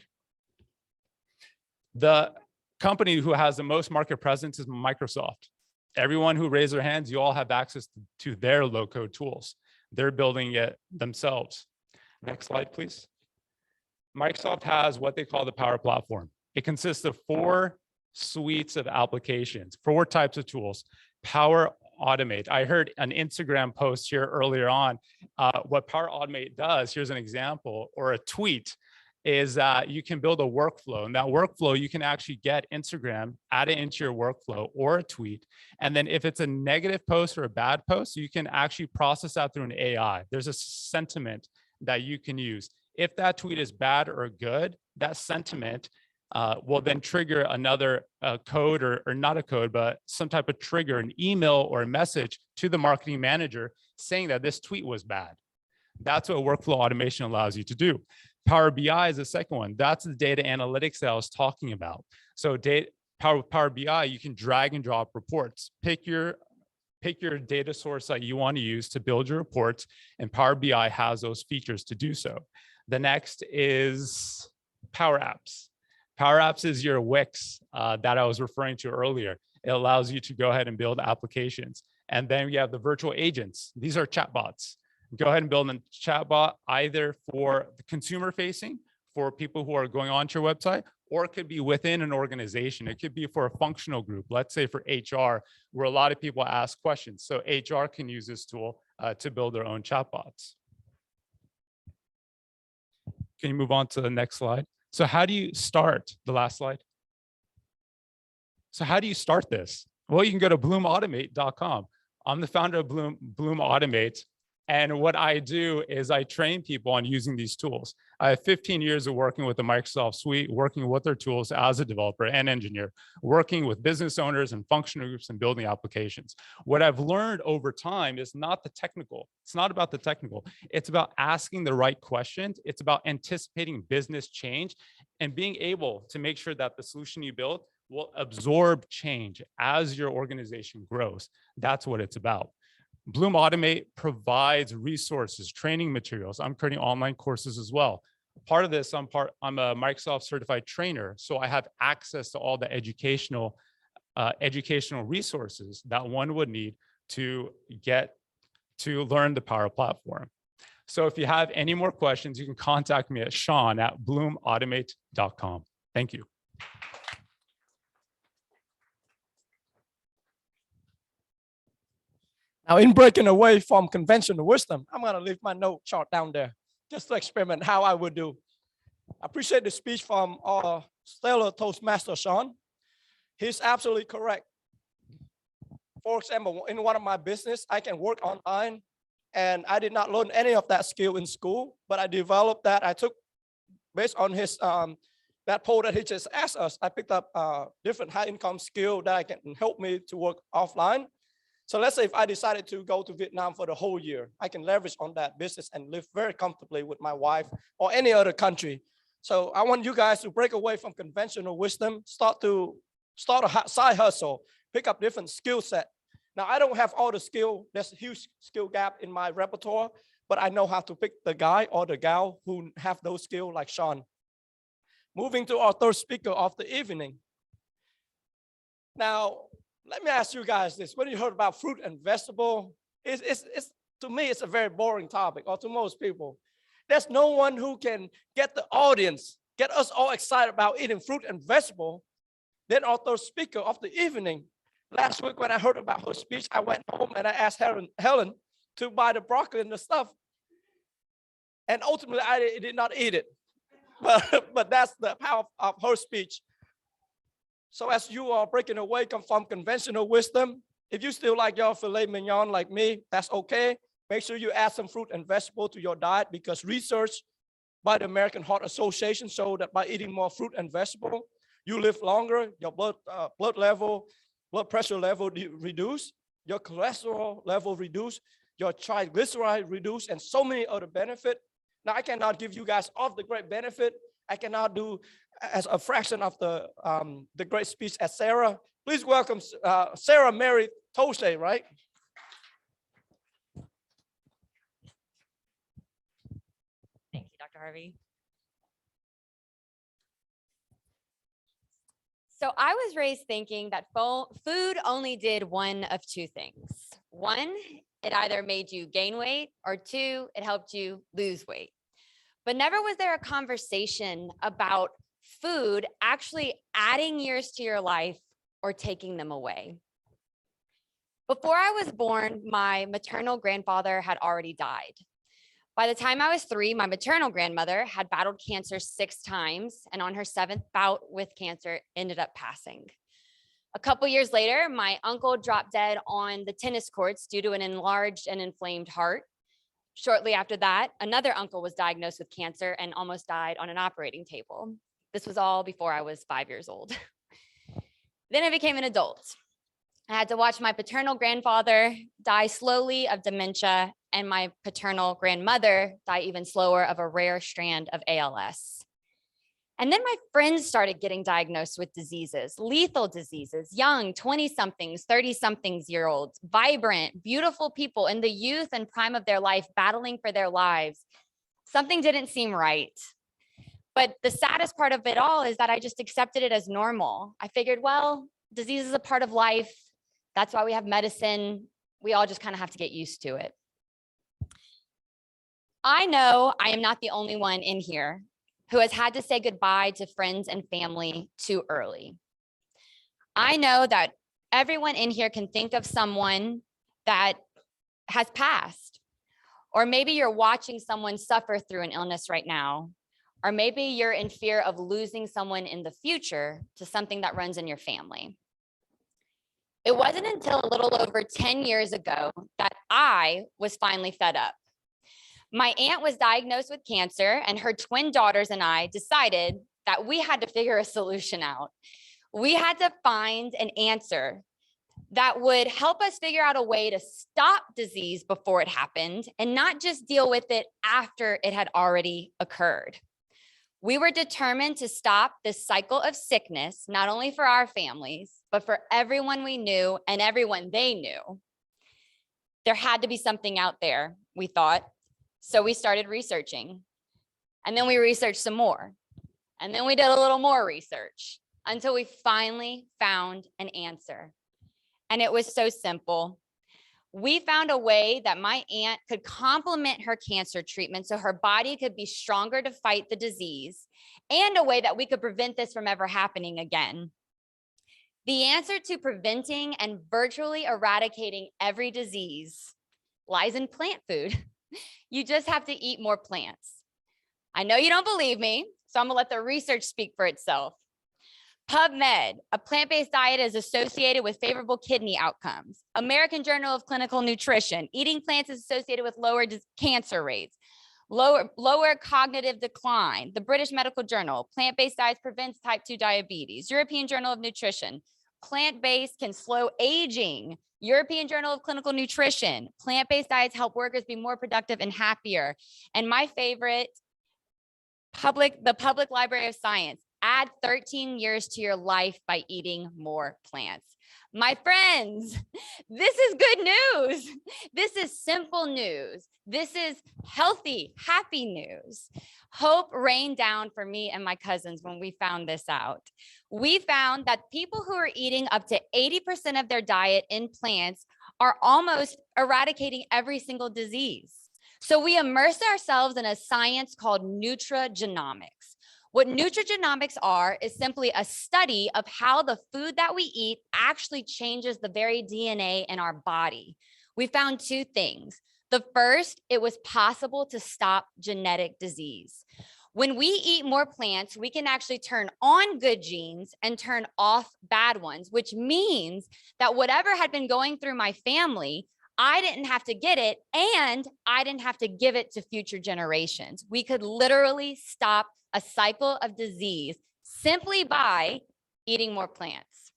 J: The company who has the most market presence is Microsoft. Everyone who raised their hands, you all have access to their low-code tools. They're building it themselves. Next slide, please. Microsoft has what they call the Power Platform. It consists of 4 suites of applications, 4 types of tools. Power Automate. I heard an Instagram post here earlier on. What Power Automate does, here's an example, or a tweet, is that you can build a workflow. And that workflow, you can actually get Instagram, add it into your workflow or a tweet. And then if it's a negative post or a bad post, you can actually process that through an AI. There's a sentiment that you can use. If that tweet is bad or good, that sentiment will then trigger another code or not a code, but some type of trigger, an email or a message to the marketing manager saying that this tweet was bad. That's what workflow automation allows you to do. Power BI is the second one. That's the data analytics that I was talking about. So Power BI, you can drag and drop reports. Pick your data source that you want to use to build your reports, and Power BI has those features to do so. The next is Powerapps. Powerapps is your Wix that I was referring to earlier. It allows you to go ahead and build applications. And then we have the virtual agents. These are chatbots. Go ahead and build a chatbot either for the consumer facing, for people who are going onto your website, or it could be within an organization. It could be for a functional group, let's say for HR, where a lot of people ask questions. So HR can use this tool to build their own chatbots. Can you move on to the next slide? So how do you start? The last slide. So how do you start this? Well, you can go to bloomautomate.com. I'm the founder of Bloom Automate. And what I do is I train people on using these tools. I have 15 years of working with the Microsoft suite, working with their tools as a developer and engineer, working with business owners and functional groups and building applications. What I've learned over time is not the technical. It's not about the technical. It's about asking the right questions. It's about anticipating business change and being able to make sure that the solution you build will absorb change as your organization grows. That's what it's about. Bloom Automate provides resources, training materials. I'm creating online courses as well. Part of this, I'm a Microsoft certified trainer, so I have access to all the educational resources that one would need to get to learn the Power Platform. So if you have any more questions, you can contact me at sean@bloomautomate.com. Thank you.
E: Now, in breaking away from conventional wisdom, I'm going to leave my note chart down there just to experiment how I would do. I appreciate the speech from our stellar Toastmaster, Sean. He's absolutely correct. For example, in one of my business, I can work online, and I did not learn any of that skill in school, but I developed that. I took, based on his that poll that he just asked us, I picked up different high income skill that can help me to work offline. So let's say if I decided to go to Vietnam for the whole year, I can leverage on that business and live very comfortably with my wife or any other country. So I want you guys to break away from conventional wisdom, start a side hustle, pick up different skill set. Now, I don't have all the skill. There's a huge skill gap in my repertoire, but I know how to pick the guy or the gal who have those skills like Sean. Moving to our third speaker of the evening. Now, let me ask you guys this. When you heard about fruit and vegetable, to me, it's a very boring topic, or to most people. There's no one who can get the audience, get us all excited about eating fruit and vegetable. Then our third speaker of the evening. Last week when I heard about her speech, I went home and I asked Helen to buy the broccoli and the stuff. And ultimately, I did not eat it. But that's the power of her speech. So as you are breaking away from conventional wisdom, if you still like your filet mignon like me, that's okay. Make sure you add some fruit and vegetable to your diet, because research by the American Heart Association show that by eating more fruit and vegetable, you live longer, your blood pressure level reduce, your cholesterol level reduce, your triglyceride reduce, and so many other benefits. Now, I cannot give you guys all the great benefit. I cannot do as a fraction of the great speech as Sarah. Please welcome Sarah Mary Toshe, right?
F: Thank you, Dr. Harvey. So I was raised thinking that food only did one of two things. One, it either made you gain weight, or two, it helped you lose weight. But never was there a conversation about food actually adding years to your life or taking them away. Before I was born, my maternal grandfather had already died. By the time I was 3, my maternal grandmother had battled cancer 6 times, and on her 7th bout with cancer, ended up passing. A couple years later, my uncle dropped dead on the tennis courts due to an enlarged and inflamed heart. Shortly after that, another uncle was diagnosed with cancer and almost died on an operating table. This was all before I was 5 years old. Then I became an adult. I had to watch my paternal grandfather die slowly of dementia, and my paternal grandmother die even slower of a rare strand of ALS. And then my friends started getting diagnosed with diseases, lethal diseases, young 20-somethings, 30-somethings-year-olds, vibrant, beautiful people in the youth and prime of their life battling for their lives. Something didn't seem right. But the saddest part of it all is that I just accepted it as normal. I figured, well, disease is a part of life. That's why we have medicine. We all just kind of have to get used to it. I know I am not the only one in here who has had to say goodbye to friends and family too early. I know that everyone in here can think of someone that has passed, or maybe you're watching someone suffer through an illness right now,
K: Or maybe you're in fear of losing someone in the future to something that runs in your family. It wasn't until a little over 10 years ago that I was finally fed up. My aunt was diagnosed with cancer, and her twin daughters and I decided that we had to figure a solution out. We had to find an answer that would help us figure out a way to stop disease before it happened and not just deal with it after it had already occurred. We were determined to stop this cycle of sickness, not only for our families, but for everyone we knew and everyone they knew. There had to be something out there, we thought. So we started researching. And then we researched some more. And then we did a little more research until we finally found an answer. And it was so simple. We found a way that my aunt could complement her cancer treatment so her body could be stronger to fight the disease, and a way that we could prevent this from ever happening again. The answer to preventing and virtually eradicating every disease lies in plant food. You just have to eat more plants. I know you don't believe me, so I'm gonna let the research speak for itself. PubMed, a plant-based diet is associated with favorable kidney outcomes. American Journal of Clinical Nutrition, eating plants is associated with lower cancer rates, lower cognitive decline. The British Medical Journal, plant-based diets prevents type 2 diabetes. European Journal of Nutrition, plant-based can slow aging. European Journal of Clinical Nutrition, plant-based diets help workers be more productive and happier. And my favorite, the Public Library of Science, add 13 years to your life by eating more plants. My friends, this is good news. This is simple news. This is healthy, happy news. Hope rained down for me and my cousins when we found this out. We found that people who are eating up to 80% of their diet in plants are almost eradicating every single disease. So we immersed ourselves in a science called nutrigenomics. What nutrigenomics are is simply a study of how the food that we eat actually changes the very DNA in our body. We found two things. The first, it was possible to stop genetic disease. When we eat more plants, we can actually turn on good genes and turn off bad ones, which means that whatever had been going through my family, I didn't have to get it, and I didn't have to give it to future generations. We could literally stop a cycle of disease simply by eating more plants.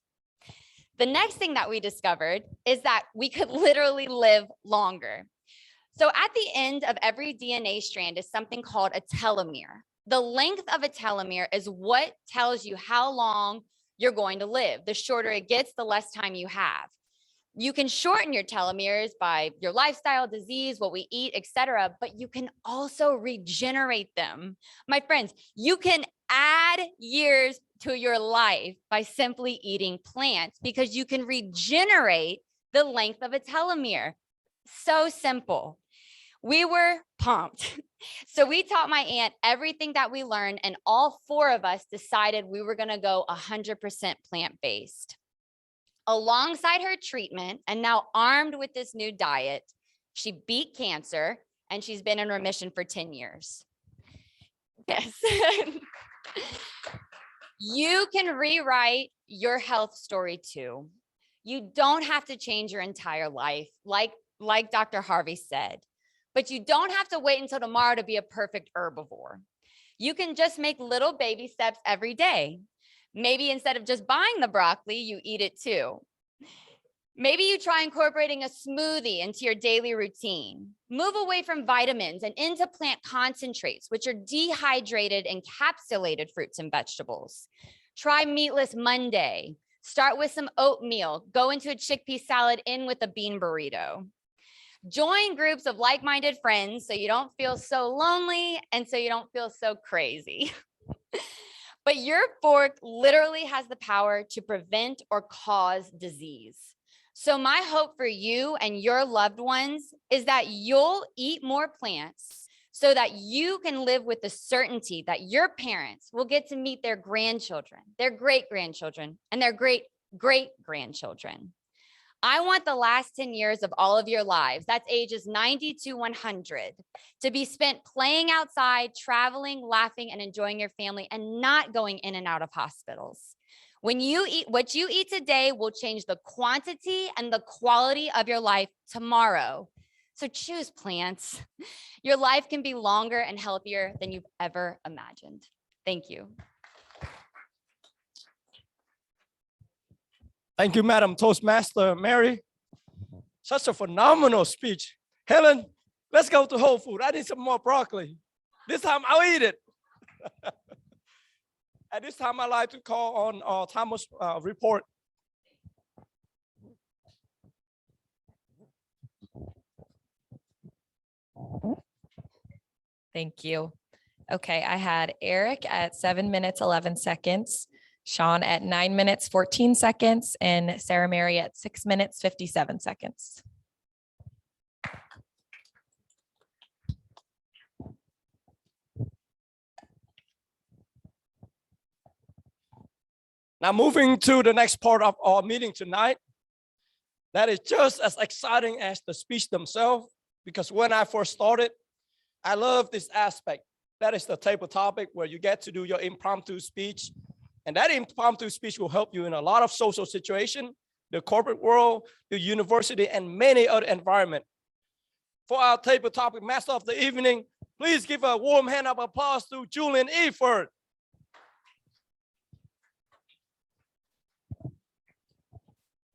K: The next thing that we discovered is that we could literally live longer. So at the end of every DNA strand is something called a telomere. The length of a telomere is what tells you how long you're going to live. The shorter it gets, the less time you have. You can shorten your telomeres by your lifestyle, disease, what we eat, etc., but you can also regenerate them. My friends, you can add years to your life by simply eating plants because you can regenerate the length of a telomere. So simple. We were pumped. So we taught my aunt everything that we learned, and all four of us decided we were going to go 100% plant-based. Alongside her treatment, and now armed with this new diet, she beat cancer, and she's been in remission for 10 years. Yes. You can rewrite your health story too. You don't have to change your entire life, like Dr. Harvey said, but you don't have to wait until tomorrow to be a perfect herbivore. You can just make little baby steps every day. Maybe instead of just buying the broccoli, you eat it too. Maybe you try incorporating a smoothie into your daily routine. Move away from vitamins and into plant concentrates, which are dehydrated, encapsulated fruits and vegetables. Try meatless Monday. Start with some oatmeal. Go into a chickpea salad, in with a bean burrito. Join groups of like-minded friends so you don't feel so lonely and so you don't feel so crazy. But your fork literally has the power to prevent or cause disease. So my hope for you and your loved ones is that you'll eat more plants so that you can live with the certainty that your parents will get to meet their grandchildren, their great-grandchildren, and their great-great-grandchildren. I want the last 10 years of all of your lives, that's ages 90 to 100, to be spent playing outside, traveling, laughing, and enjoying your family, and not going in and out of hospitals. When you eat, what you eat today will change the quantity and the quality of your life tomorrow. So choose plants. Your life can be longer and healthier than you've ever imagined. Thank you.
E: Thank you, Madam Toastmaster Mary. Such a phenomenal speech. Helen, let's go to Whole Food. I need some more broccoli. This time I'll eat it. At this time, I'd like to call on Thomas' report.
H: Thank you. Okay, I had Eric at 7 minutes, 11 seconds, Sean at 9 minutes, 14 seconds, and Sarah Mary at 6 minutes, 57 seconds.
E: Now moving to the next part of our meeting tonight, that is just as exciting as the speech themselves, because when I first started, I love this aspect. That is the table topic where you get to do your impromptu speech. And that impromptu speech will help you in a lot of social situations, the corporate world, the university, and many other environments. For our table topic master of the evening, please give a warm hand of applause to Julian Eford.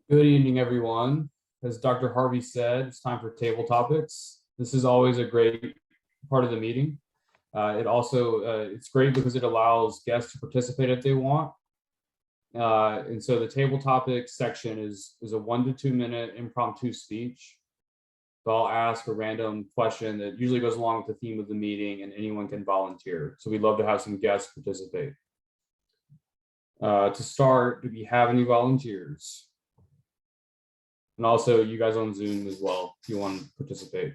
L: Good evening, everyone. As Dr. Harvey said, it's time for table topics. This is always a great part of the meeting. It's great because it allows guests to participate if they want. And so the table topics section is a 1 to 2 minute impromptu speech. So I'll ask a random question that usually goes along with the theme of the meeting, and anyone can volunteer. So we'd love to have some guests participate. To start, do we have any volunteers? And also you guys on Zoom as well, if you want to participate.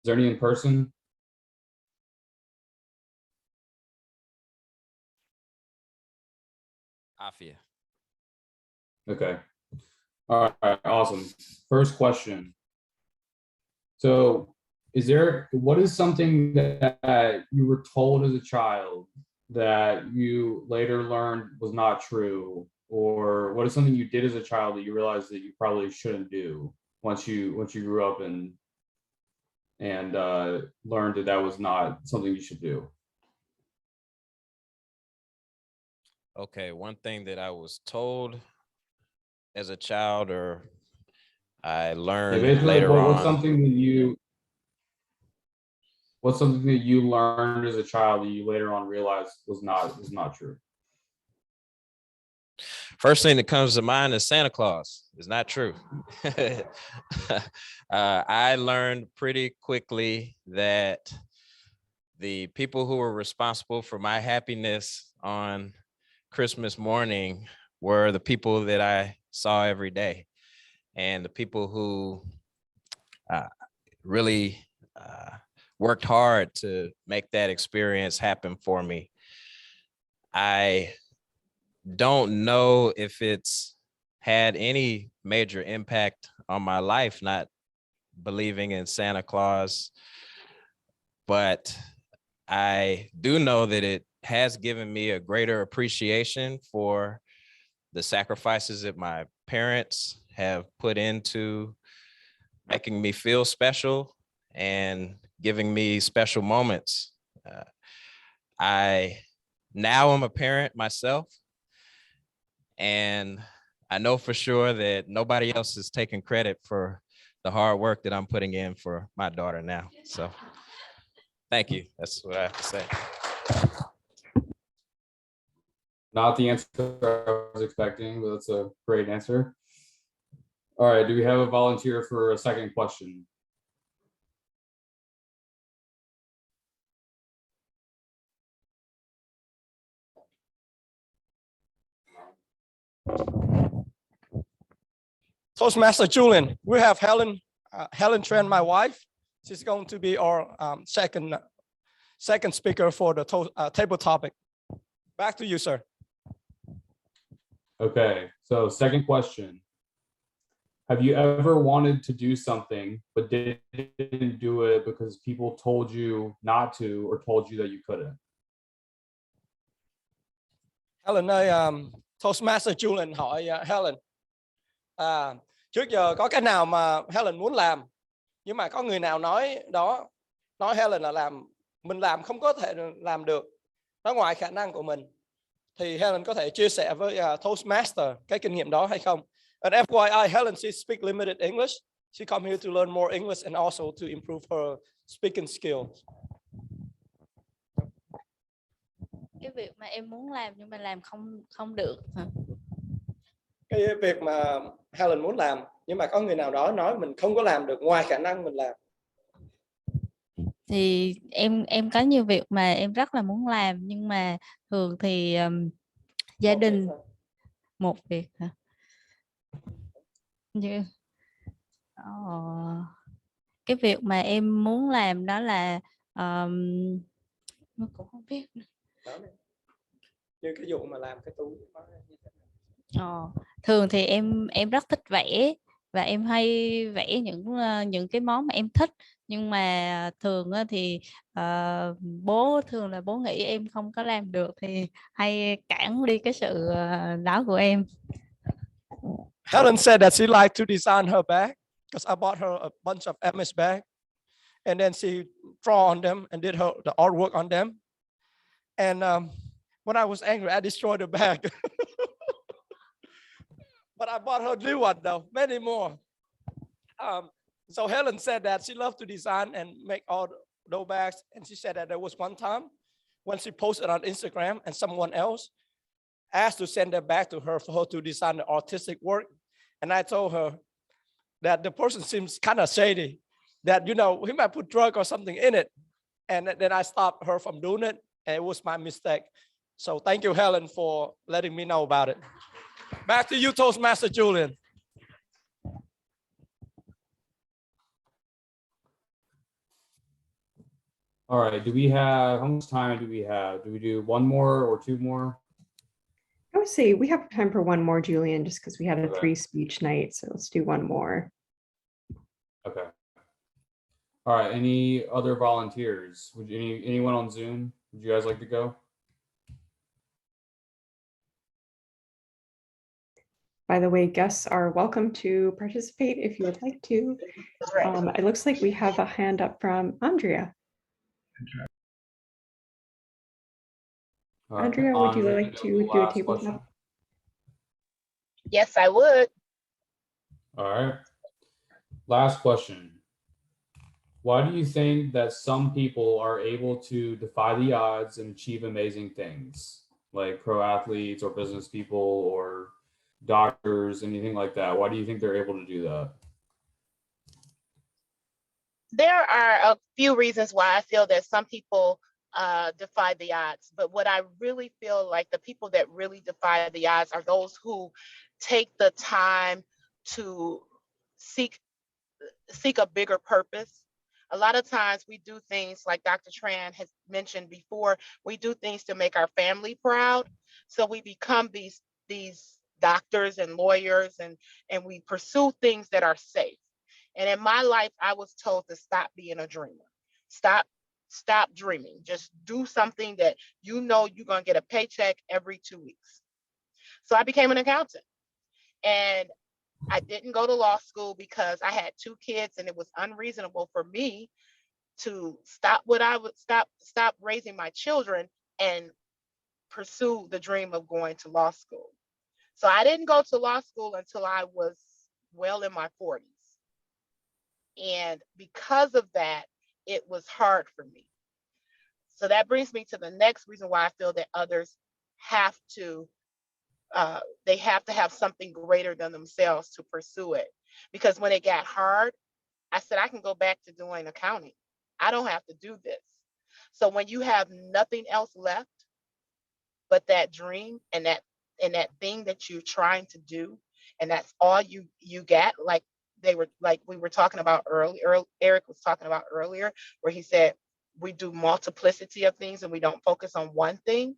L: Is there any in person?
G: Afia.
L: Okay. All right, awesome. First question. So what is something that you were told as a child that you later learned was not true? Or what is something you did as a child that you realized that you probably shouldn't do once you grew up and learned that that was not something you should do?
G: Okay, one thing that I was told as a child, or I learned later on.
L: What's something that you learned as a child that you later on realized was not true?
G: First thing that comes to mind is Santa Claus. It's not true. I learned pretty quickly that the people who were responsible for my happiness on Christmas morning were the people that I saw every day, and the people who really worked hard to make that experience happen for me. I don't know if it's had any major impact on my life, not believing in Santa Claus, but I do know that it has given me a greater appreciation for the sacrifices that my parents have put into making me feel special and giving me special moments. I now am a parent myself, and I know for sure that nobody else is taking credit for the hard work that I'm putting in for my daughter now. So thank you. That's what I have to say.
L: Not the answer I was expecting, but that's a great answer. All right, do we have a volunteer for a second question?
E: Toastmaster Julian, we have Helen Tran, my wife. She's going to be our second speaker for the table topic. Back to you, sir.
L: Okay, so second question. Have you ever wanted to do something but didn't do it because people told you not to or told you that you couldn't?
E: Helen ơi, Toastmaster Julian hỏi Helen. Trước giờ có cái nào mà Helen muốn làm nhưng mà có người nào nói Helen là mình làm không có thể làm được, nó ngoài khả năng của mình, thì Helen có thể chia sẻ với Toastmaster cái kinh nghiệm đó hay không? And FYI, Helen, she speak limited English. She come here to learn more English and also to improve her speaking skills.
M: Cái việc mà em muốn làm nhưng mà làm không được.
E: Cái việc mà Helen muốn làm nhưng mà có người nào đó nói mình không có làm được ngoài khả năng mình làm.
M: Thì em có nhiều việc mà em rất là muốn làm nhưng mà thường thì gia đình một việc hả? Như cái việc mà em muốn làm đó là cũng không biết nữa.
E: Như cái vụ mà làm cái túi.
M: Thường thì em rất thích vẽ và em hay vẽ những cái món mà em thích, nhưng mà thường thì bố nghĩ em không có làm được thì hay cản đi cái sự đó của em.
E: Helen said that she liked to design her bag because I bought her a bunch of MS bag, and then she draw on them and did the artwork on them. And when I was angry, I destroyed the bag. But I bought her a new one though, many more. So Helen said that she loved to design and make all those bags. And she said that there was one time when she posted on Instagram and someone else asked to send that back to her for her to design the artistic work. And I told her that the person seems kind of shady, that, he might put drug or something in it. And then I stopped her from doing it. And it was my mistake. So thank you, Helen, for letting me know about it. Back to you, Toastmaster Julian.
L: All right, how much time do we have? Do we do one more or two more?
B: I would say we have time for one more, Julian, just because we had a
L: Okay.
B: 3-speech night. So let's do one more.
L: Okay. All right, any other volunteers? Anyone on Zoom? Would you guys like to go?
B: By the way, guests are welcome to participate if you would like to. It looks like we have a hand up from Andrea.
L: All right,
B: Andrea, would you
L: Andrea,
B: like to do a
L: last
B: table
L: question.
B: talk?
N: Yes, I would.
L: All right. Last question. Why do you think that some people are able to defy the odds and achieve amazing things, like pro athletes or business people or doctors, anything like that? Why do you think they're able to do that?
N: There are a few reasons why I feel that some people defy the odds, but what I really feel like the people that really defy the odds are those who take the time to seek a bigger purpose. A lot of times we do things like Dr. Tran has mentioned before, we do things to make our family proud. So we become these doctors and lawyers and we pursue things that are safe. And in my life, I was told to stop being a dreamer. Stop dreaming. Just do something that you're going to get a paycheck every 2 weeks. So I became an accountant. And I didn't go to law school because I had 2 kids and it was unreasonable for me to stop raising my children and pursue the dream of going to law school. So I didn't go to law school until I was well in my 40s. And because of that, it was hard for me. So that brings me to the next reason why I feel that others have to have something greater than themselves to pursue it. Because when it got hard, I said, I can go back to doing accounting. I don't have to do this. So when you have nothing else left but that dream and that thing that you're trying to do, and that's all you get. Like we were talking about earlier, Eric was talking about earlier, where he said we do multiplicity of things and we don't focus on one thing.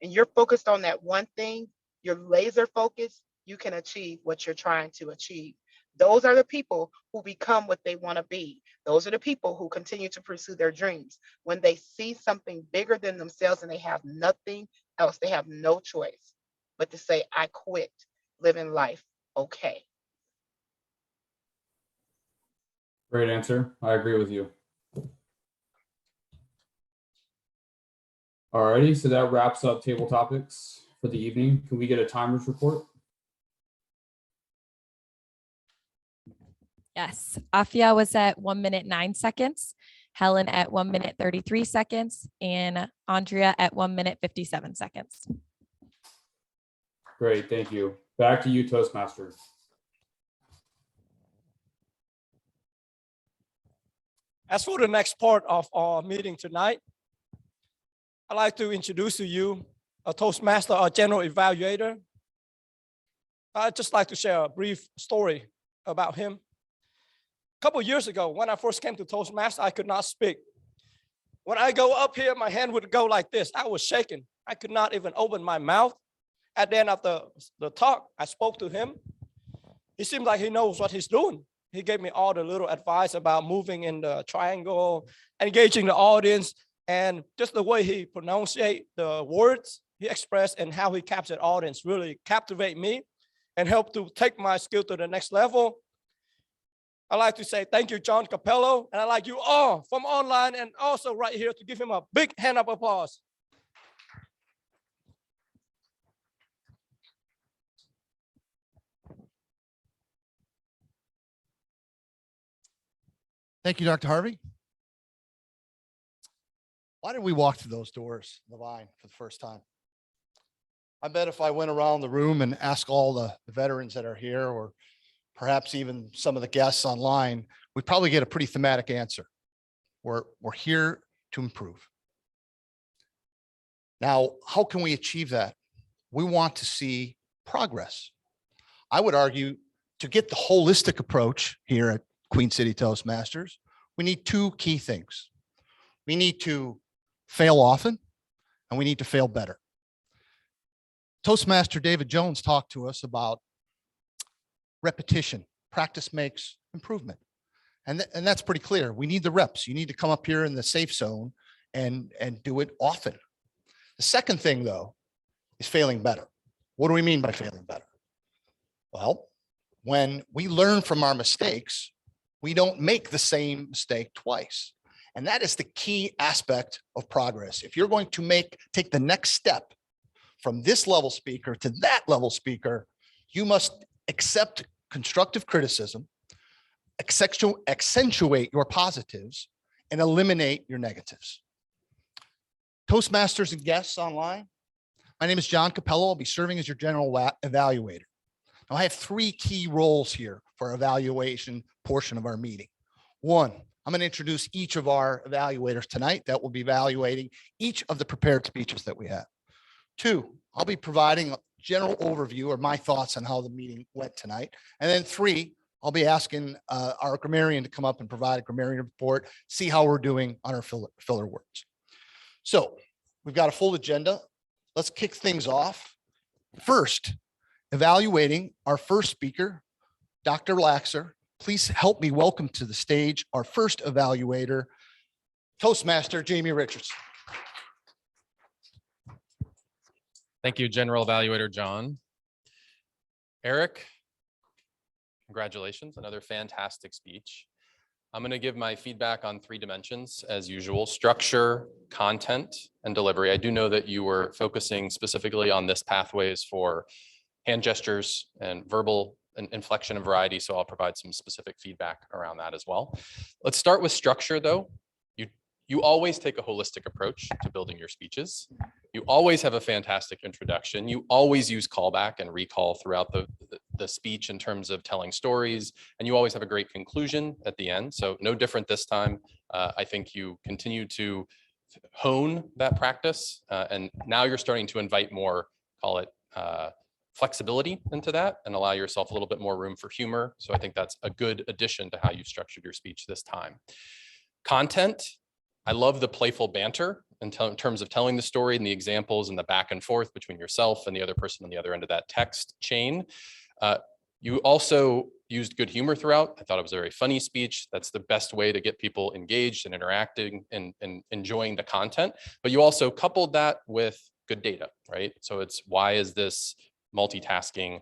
N: And you're focused on that one thing, you're laser focused, you can achieve what you're trying to achieve. Those are the people who become what they want to be. Those are the people who continue to pursue their dreams. When they see something bigger than themselves and they have nothing else, they have no choice but to say, I quit living life okay.
L: Great answer. I agree with you. Alrighty, so that wraps up table topics for the evening. Can we get a timers report?
H: Yes, Afia was at 1 minute 9 seconds, Helen at 1 minute 33 seconds, and Andrea at 1 minute 57 seconds.
L: Great, thank you. Back to you, Toastmasters.
E: As for the next part of our meeting tonight, I'd like to introduce to you a Toastmaster, a general evaluator. I'd just like to share a brief story about him. A couple of years ago, when I first came to Toastmasters, I could not speak. When I go up here, my hand would go like this. I was shaking. I could not even open my mouth. At the end of the talk, I spoke to him. He seemed like he knows what he's doing. He gave me all the little advice about moving in the triangle, engaging the audience, and just the way he pronunciate the words he expressed and how he captured audience really captivate me and helped to take my skill to the next level. I'd like to say thank you, John Capello, and I'd like you all from online and also right here to give him a big hand of applause.
O: Thank you, Dr. Harvey. Why did we walk through those doors, the line, for the first time? I bet if I went around the room and asked all the veterans that are here, or perhaps even some of the guests online, we'd probably get a pretty thematic answer. We're here to improve. Now, how can we achieve that? We want to see progress. I would argue to get the holistic approach here at Queen City Toastmasters, we need two key things. We need to fail often, and we need to fail better. Toastmaster David Jones talked to us about repetition. Practice makes improvement. And that's pretty clear. We need the reps. You need to come up here in the safe zone and do it often. The second thing, though, is failing better. What do we mean by failing better? Well, when we learn from our mistakes, we don't make the same mistake twice. And that is the key aspect of progress. If you're going to take the next step from this level speaker to that level speaker, you must accept constructive criticism, accentuate your positives, and eliminate your negatives. Toastmasters and guests online, my name is John Capello. I'll be serving as your general evaluator. Now, I have three key roles here for our evaluation portion of our meeting. One, I'm going to introduce each of our evaluators tonight that will be evaluating each of the prepared speeches that we have. Two, I'll be providing a general overview or my thoughts on how the meeting went tonight. And then three, I'll be asking our grammarian to come up and provide a grammarian report, see how we're doing on our filler words. So we've got a full agenda. Let's kick things off. First, evaluating our first speaker, Dr. Laxer. Please help me welcome to the stage our first evaluator, Toastmaster Jamie Richards.
P: Thank you, General Evaluator John. Eric, congratulations, another fantastic speech. I'm going to give my feedback on three dimensions as usual: structure, content, and delivery. I do know that you were focusing specifically on this pathways for hand gestures and verbal and inflection and variety, so I'll provide some specific feedback around that as well. Let's start with structure, though. You always take a holistic approach to building your speeches. You always have a fantastic introduction. You always use callback and recall throughout the speech in terms of telling stories, and you always have a great conclusion at the end. So no different this time. I think you continue to hone that practice, and now you're starting to invite more, call it flexibility into that and allow yourself a little bit more room for humor. So I think that's a good addition to how you structured your speech this time. Content, I love the playful banter in terms of telling the story and the examples and the back and forth between yourself and the other person on the other end of that text chain. You also used good humor throughout. I thought it was a very funny speech. That's the best way to get people engaged and interacting and enjoying the content. But you also coupled that with good data, right? So it's, why is this multitasking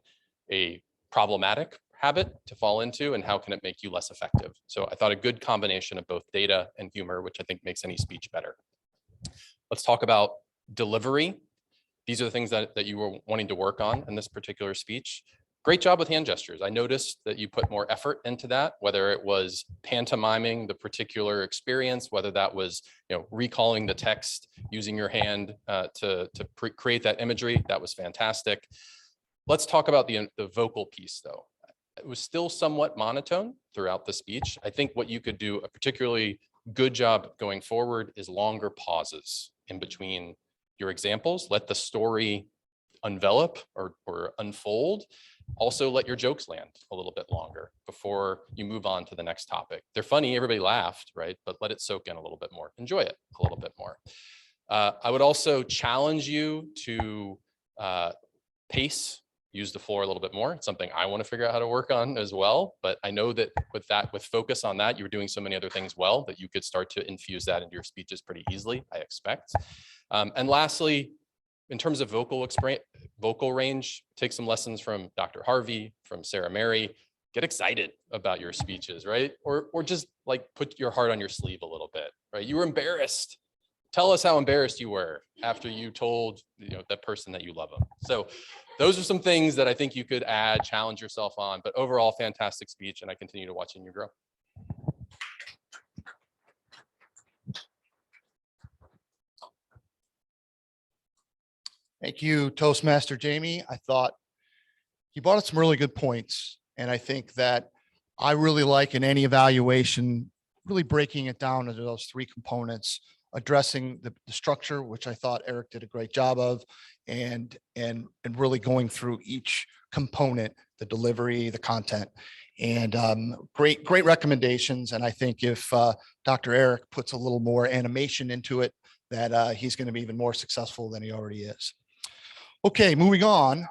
P: a problematic habit to fall into, and how can it make you less effective? So I thought a good combination of both data and humor, which I think makes any speech better. Let's talk about delivery. These are the things that you were wanting to work on in this particular speech. Great job with hand gestures. I noticed that you put more effort into that, whether it was pantomiming the particular experience, whether that was, recalling the text, using your hand to create that imagery. That was fantastic. Let's talk about the vocal piece though. It was still somewhat monotone throughout the speech. I think what you could do a particularly good job going forward is longer pauses in between your examples. Let the story envelop or unfold. Also let your jokes land a little bit longer before you move on to the next topic. They're funny, everybody laughed, right? But let it soak in a little bit more. Enjoy it a little bit more. I would also challenge you to pace, use the floor a little bit more. It's something I want to figure out how to work on as well. But I know that with focus on that, you were doing so many other things well that you could start to infuse that into your speeches pretty easily, I expect. And lastly, in terms of vocal range, take some lessons from Dr. Harvey, from Sarah Mary. Get excited about your speeches, right? Or just like put your heart on your sleeve a little bit, right? You were embarrassed. Tell us how embarrassed you were after you told that person that you love them. So those are some things that I think you could add, challenge yourself on. But overall, fantastic speech, and I continue to watching you grow.
O: Thank you, Toastmaster Jamie. I thought you brought up some really good points. And I think that I really like in any evaluation, really breaking it down into those three components, addressing the structure, which I thought Eric did a great job of, and really going through each component, the delivery, the content, and great recommendations. And I think if Dr. Eric puts a little more animation into it, that he's going to be even more successful than he already is. Okay, moving on.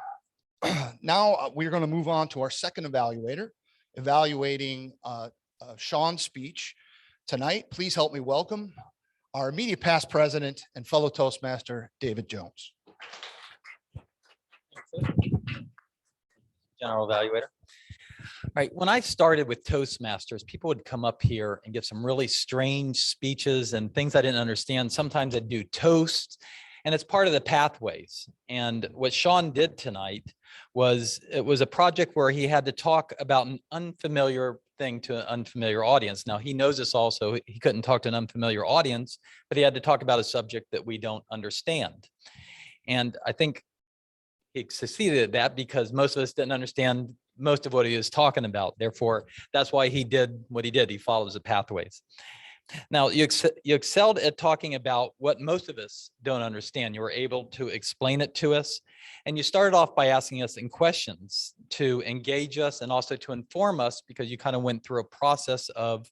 O: Now we're going to move on to our second evaluator, evaluating Sean's speech tonight. Please help me welcome our immediate past president and fellow Toastmaster, David Jones.
Q: General evaluator. All right, when I started with Toastmasters, people would come up here and give some really strange speeches and things I didn't understand. Sometimes I'd do toast, and it's part of the pathways. And what Sean did tonight was, it was a project where he had to talk about an unfamiliar thing to an unfamiliar audience. Now he knows this also, he couldn't talk to an unfamiliar audience, but he had to talk about a subject that we don't understand. And I think he succeeded at that because most of us didn't understand most of what he was talking about. Therefore, that's why he did what he did. He follows the pathways. Now, you excelled at talking about what most of us don't understand. You were able to explain it to us. And you started off by asking us in questions to engage us and also to inform us, because you kind of went through a process of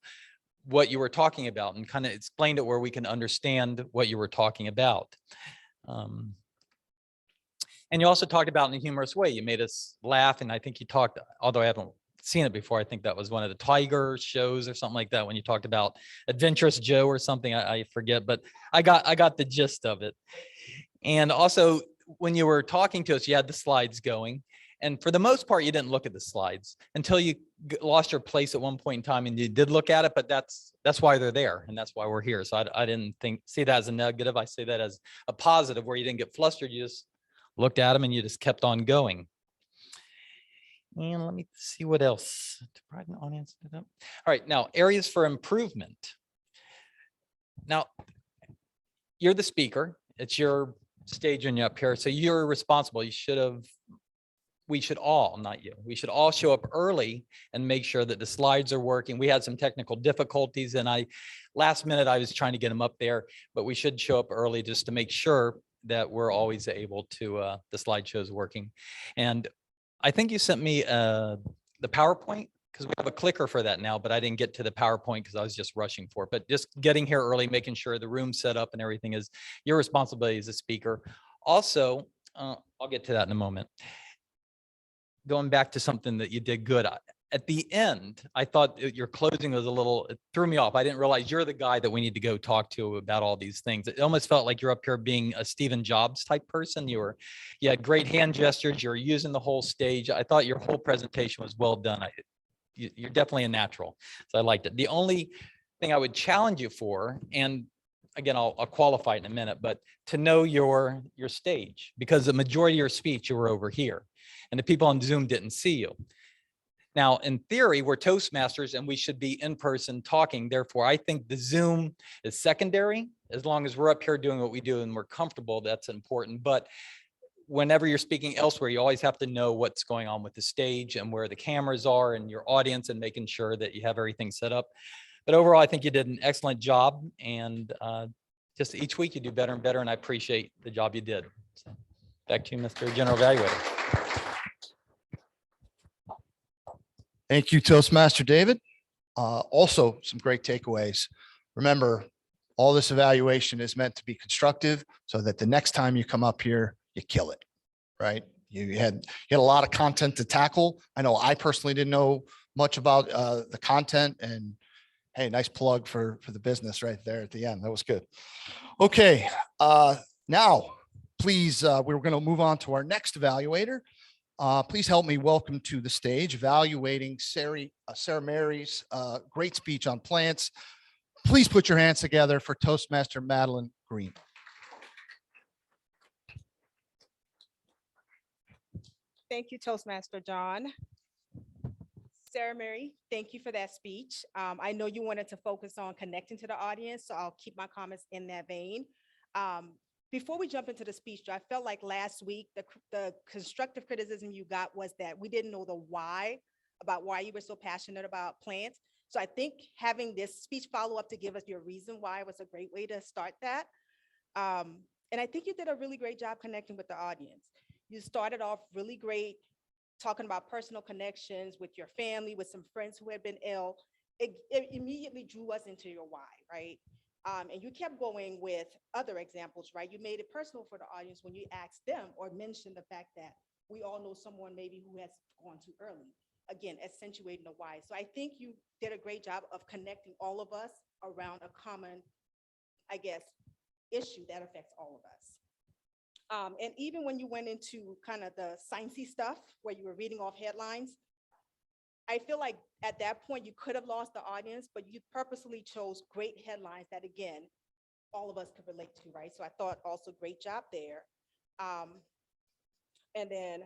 Q: what you were talking about and kind of explained it where we can understand what you were talking about. And you also talked about in a humorous way. You made us laugh. And I think you talked, although I haven't seen it before, I think that was one of the Tiger shows or something like that, when you talked about Adventurous Joe or something, I forget, but I got the gist of it. And also when you were talking to us, you had the slides going, and for the most part, you didn't look at the slides until you lost your place at one point in time, and you did look at it, but that's why they're there, and that's why we're here. So I didn't see that as a negative. I see that as a positive, where you didn't get flustered. You just looked at them and you just kept on going. And let me see what else. To provide an audience. All right, now areas for improvement. Now, you're the speaker. It's your stage when you're up here, so you're responsible. We should all, not you, we should all show up early and make sure that the slides are working. We had some technical difficulties, and last minute I was trying to get them up there, but we should show up early just to make sure that we're always able to, the slideshow's working. And I think you sent me the PowerPoint, because we have a clicker for that now, but I didn't get to the PowerPoint because I was just rushing for it. But just getting here early, making sure the room's set up and everything is your responsibility as a speaker. Also, I'll get to that in a moment. Going back to something that you did good. At the end, I thought your closing was a little, it threw me off. I didn't realize you're the guy that we need to go talk to about all these things. It almost felt like you're up here being a Stephen Jobs type person. You had great hand gestures. You're using the whole stage. I thought your whole presentation was well done. You're definitely a natural. So I liked it. The only thing I would challenge you for, and again, I'll qualify it in a minute, but to know your stage, because the majority of your speech, you were over here and the people on Zoom didn't see you. Now, in theory, we're Toastmasters and we should be in person talking. Therefore, I think the Zoom is secondary. As long as we're up here doing what we do and we're comfortable, that's important. But whenever you're speaking elsewhere, you always have to know what's going on with the stage and where the cameras are and your audience and making sure that you have everything set up. But overall, I think you did an excellent job, and just each week you do better and better, and I appreciate the job you did. So, back to you, Mr. General Evaluator.
O: Thank you, Toastmaster David. Also, some great takeaways. Remember, all this evaluation is meant to be constructive so that the next time you come up here, you kill it, right? You had a lot of content to tackle. I know I personally didn't know much about the content, and hey, nice plug for the business right there at the end. That was good. Okay, now, please, we're going to move on to our next evaluator. Please help me welcome to the stage, evaluating Sarah Mary's great speech on plants. Please put your hands together for Toastmaster Madeline Green.
R: Thank you, Toastmaster John. Sarah Mary, thank you for that speech. I know you wanted to focus on connecting to the audience, so I'll keep my comments in that vein. Before we jump into the speech, I felt like last week, the constructive criticism you got was that we didn't know the why, about why you were so passionate about plants. So I think having this speech follow-up to give us your reason why was a great way to start that. And I think you did a really great job connecting with the audience. You started off really great, talking about personal connections with your family, with some friends who had been ill. It immediately drew us into your why, right? And you kept going with other examples, right? You made it personal for the audience when you asked them or mentioned the fact that we all know someone maybe who has gone too early. Again, accentuating the why. So I think you did a great job of connecting all of us around a common, I guess, issue that affects all of us. And even when you went into kind of the sciencey stuff where you were reading off headlines, I feel like at that point you could have lost the audience, but you purposely chose great headlines that, again, all of us could relate to, right? So I thought also great job there. And then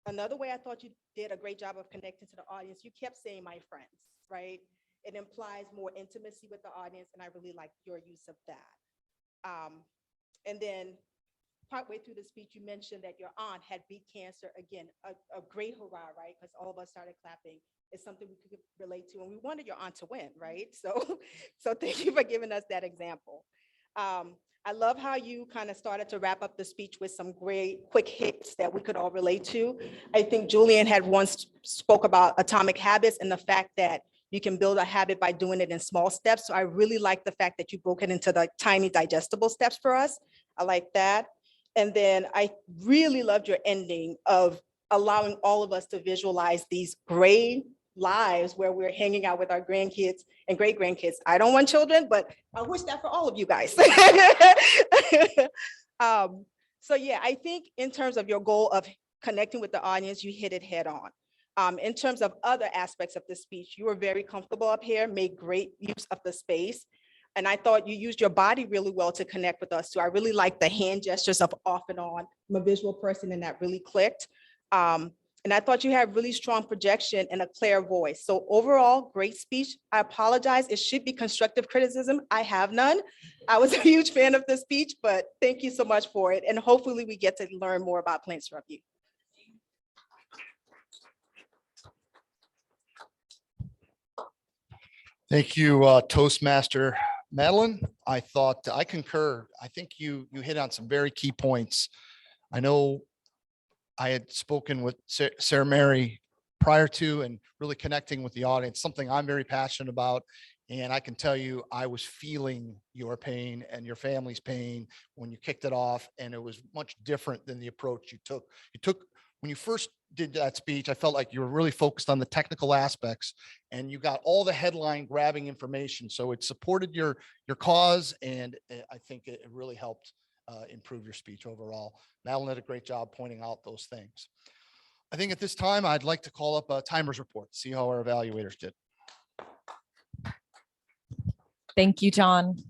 R: another way I thought you did a great job of connecting to the audience, you kept saying my friends, right? It implies more intimacy with the audience, and I really liked your use of that. And then partway through the speech, you mentioned that your aunt had beat cancer. Again, a great hurrah, right? Because all of us started clapping. It's something we could relate to, and we wanted your aunt to win, right? So thank you for giving us that example. I love how you kind of started to wrap up the speech with some great quick hits that we could all relate to. I think Julian had once spoke about atomic habits and the fact that you can build a habit by doing it in small steps. So I really like the fact that you broke it into the tiny digestible steps for us. I like that. And then I really loved your ending of allowing all of us to visualize these great lives where we're hanging out with our grandkids and great grandkids. I don't want children, but I wish that for all of you guys. So yeah, I think in terms of your goal of connecting with the audience, you hit it head on. In terms of other aspects of the speech, you were very comfortable up here, made great use of the space. And I thought you used your body really well to connect with us too. I really like the hand gestures of off and on. I'm a visual person and that really clicked. And I thought you had really strong projection and a clear voice. So overall, great speech. I apologize. It should be constructive criticism. I have none. I was a huge fan of the speech, but thank you so much for it. And hopefully we get to learn more about plants from you.
O: Thank you, Toastmaster Madeline, I thought, I concur. I think you hit on some very key points. I know I had spoken with Sarah Mary prior to and really connecting with the audience, something I'm very passionate about. And I can tell you, I was feeling your pain and your family's pain when you kicked it off. And it was much different than the approach you took. When you first did that speech, I felt like you were really focused on the technical aspects and you got all the headline grabbing information. So it supported your cause. And I think it really helped improve your speech overall. Madeline did a great job pointing out those things. I think at this time, I'd like to call up a timers report, see how our evaluators did.
H: Thank you, John.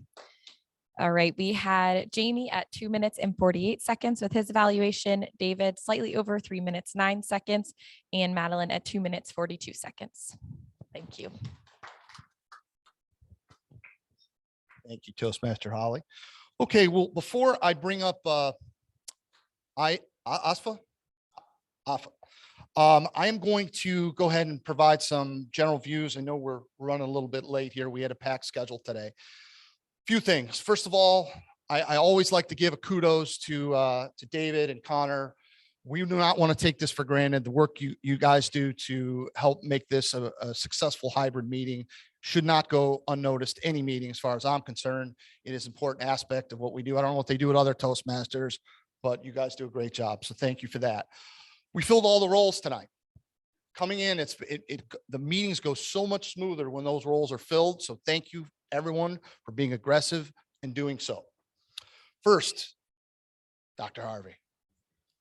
H: All right, we had Jamie at 2 minutes and 48 seconds with his evaluation, David slightly over 3 minutes, 9 seconds, and Madeline at 2 minutes, 42 seconds. Thank you.
O: Thank you, Toastmaster Holly. Okay, well, before I bring up Afa, I am going to go ahead and provide some general views. I know we're running a little bit late here. We had a packed schedule today. Few things. First of all, I always like to give a kudos to David and Connor. We do not want to take this for granted. The work you guys do to help make this a successful hybrid meeting should not go unnoticed. Any meeting, as far as I'm concerned, it is an important aspect of what we do. I don't know what they do at other Toastmasters, but you guys do a great job. So thank you for that. We filled all the roles tonight. Coming in, the meetings go so much smoother when those roles are filled. So thank you, everyone, for being aggressive and doing so. First, Dr. Harvey.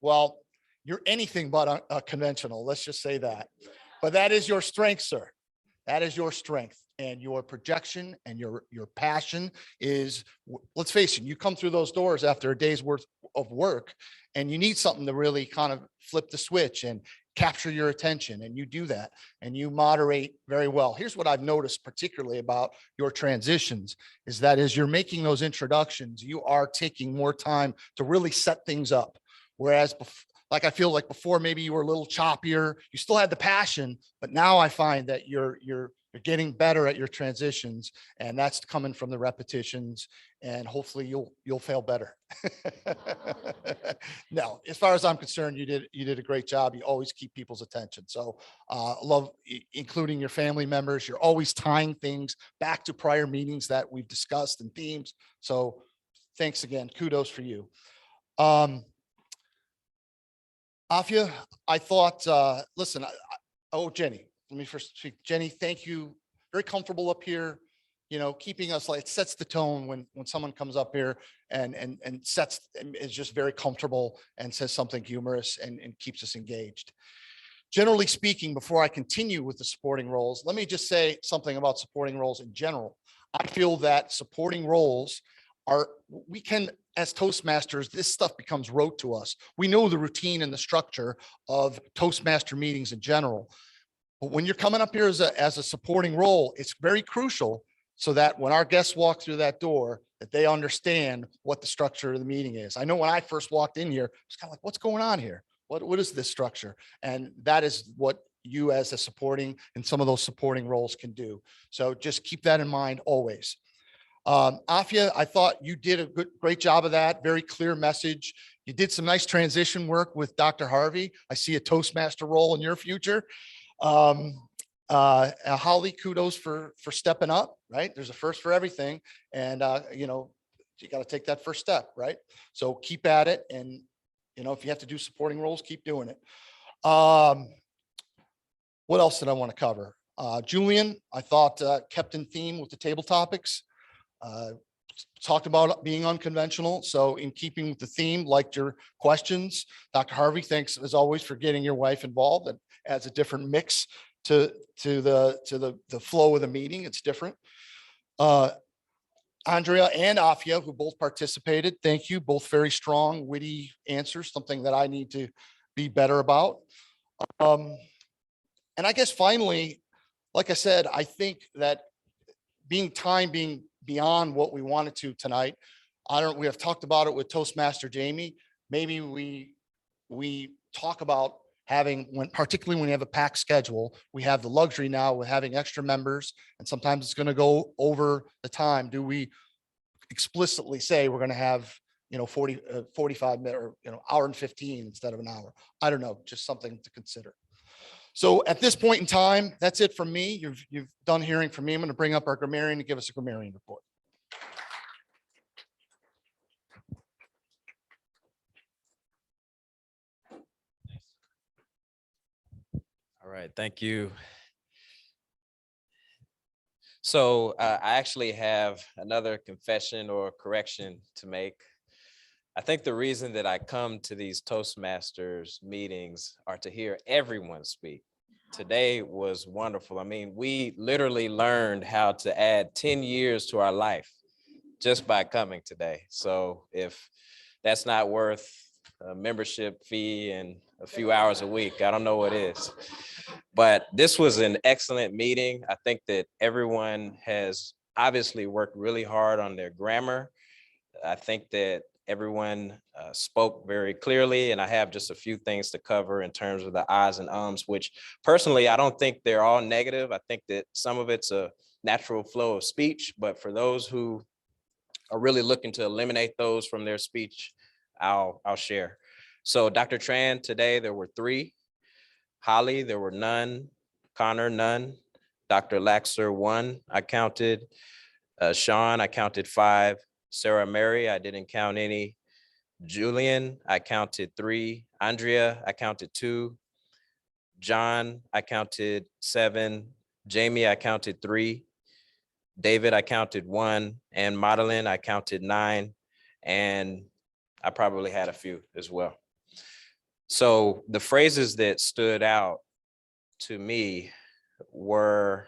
O: Well, you're anything but conventional. Let's just say that. But that is your strength, sir. That is your strength. And your projection and your passion is, let's face it, you come through those doors after a day's worth of work and you need something to really kind of flip the switch and capture your attention, and you do that and you moderate very well. Here's what I've noticed particularly about your transitions is that as you're making those introductions, you are taking more time to really set things up. Whereas like I feel like before, maybe you were a little choppier, you still had the passion, but now I find that you're getting better at your transitions, and that's coming from the repetitions, and hopefully you'll fail better. No, as far as I'm concerned, you did a great job. You always keep people's attention. So love including your family members. You're always tying things back to prior meetings that we've discussed and themes. So thanks again. Kudos for you. Afia, I thought, listen, Jenny, let me first speak. Jenny, thank you. Very comfortable up here, you know, keeping us like, it sets the tone when someone comes up here and is just very comfortable and says something humorous and keeps us engaged. Generally speaking, before I continue with the supporting roles, let me just say something about supporting roles in general. I feel that supporting roles we can, as Toastmasters, this stuff becomes rote to us. We know the routine and the structure of Toastmaster meetings in general. But when you're coming up here as a supporting role, it's very crucial so that when our guests walk through that door, that they understand what the structure of the meeting is. I know when I first walked in here, it's kind of like, what's going on here? What is this structure? And that is what you as a supporting and some of those supporting roles can do. So just keep that in mind always. Afia, I thought you did a great job of that. Very clear message. You did some nice transition work with Dr. Harvey. I see a Toastmaster role in your future. Holly, kudos for stepping up, right? There's a first for everything. And, you know, you got to take that first step, right? So keep at it. And, you know, if you have to do supporting roles, keep doing it. What else did I want to cover? Julian, I thought kept in theme with the table topics. Talked about being unconventional. So in keeping with the theme, liked your questions. Dr. Harvey, thanks as always for getting your wife involved. It adds a different mix to the flow of the meeting. It's different. Andrea and Afia, who both participated, thank you. Both very strong, witty answers, something that I need to be better about. And I guess finally, like I said, I think that being beyond what we wanted to tonight. We have talked about it with Toastmaster Jamie. Maybe we talk about particularly when you have a packed schedule, we have the luxury now with having extra members, and sometimes it's going to go over the time. Do we explicitly say we're going to have, 45 minutes or, hour and 15 instead of an hour? I don't know, just something to consider. So at this point in time, that's it from me. You've done hearing from me. I'm going to bring up our grammarian to give us a grammarian report.
G: All right, thank you. So I actually have another confession or correction to make. I think the reason that I come to these Toastmasters meetings are to hear everyone speak. Today was wonderful. I mean, we literally learned how to add 10 years to our life just by coming today. So if that's not worth a membership fee and a few hours a week, I don't know what is. But this was an excellent meeting. I think that everyone has obviously worked really hard on their grammar. I think that everyone spoke very clearly, and I have just a few things to cover in terms of the ahs and ums, which personally, I don't think they're all negative. I think that some of it's a natural flow of speech, but for those who are really looking to eliminate those from their speech, I'll share. So Dr. Tran, today there were 3. Holly, there were none. Connor, none. Dr. Laxer, 1, I counted. Sean, I counted 5. Sarah Mary, I didn't count any. Julian, I counted 3. Andrea, I counted 2. John, I counted 7. Jamie, I counted 3. David, I counted 1. And Madeline, I counted 9. And I probably had a few as well. So the phrases that stood out to me were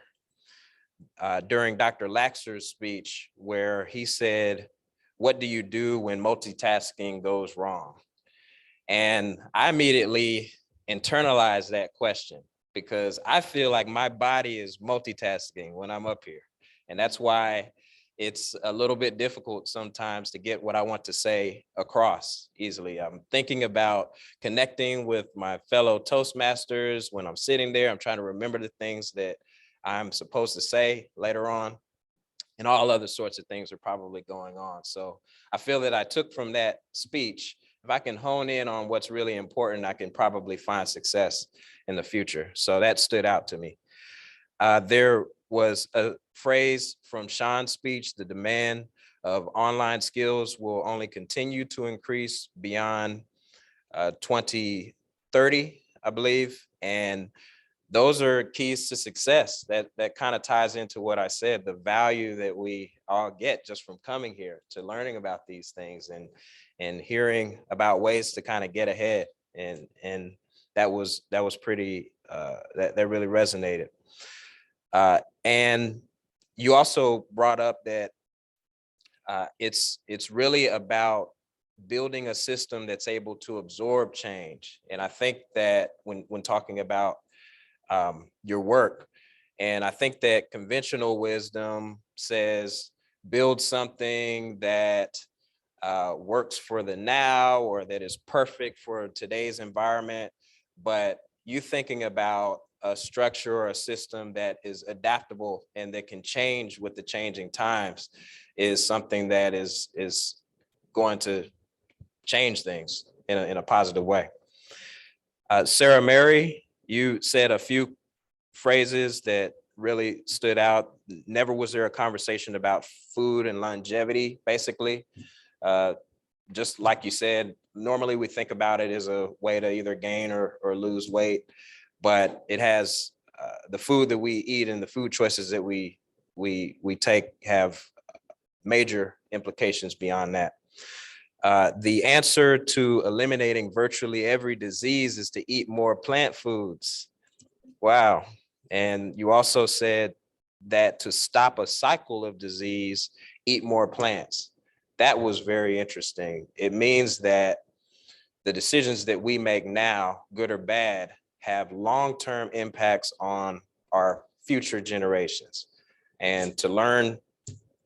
G: during Dr. Laxer's speech, where he said, "What do you do when multitasking goes wrong?" And I immediately internalized that question because I feel like my body is multitasking when I'm up here. And that's why it's a little bit difficult sometimes to get what I want to say across easily. I'm thinking about connecting with my fellow Toastmasters when I'm sitting there. I'm trying to remember the things that I'm supposed to say later on, and all other sorts of things are probably going on. So I feel that I took from that speech, if I can hone in on what's really important, I can probably find success in the future. So that stood out to me. There was a phrase from Sean's speech: the demand of online skills will only continue to increase beyond 2030, I believe. And those are keys to success. That kind of ties into what I said, the value that we all get just from coming here to learning about these things and hearing about ways to kind of get ahead. And that was pretty, that really resonated. And you also brought up that it's really about building a system that's able to absorb change. And I think that when talking about your work, and I think that conventional wisdom says build something that works for the now or that is perfect for today's environment, but you thinking about a structure or a system that is adaptable and that can change with the changing times is something that is going to change things in a positive way. Sarah Mary, you said a few phrases that really stood out. Never was there a conversation about food and longevity, basically. Just like you said, normally we think about it as a way to either gain or lose weight, but it has the food that we eat and the food choices that we take have major implications beyond that. The answer to eliminating virtually every disease is to eat more plant foods. Wow. And you also said that to stop a cycle of disease, eat more plants. That was very interesting. It means that the decisions that we make now, good or bad, have long-term impacts on our future generations. And to learn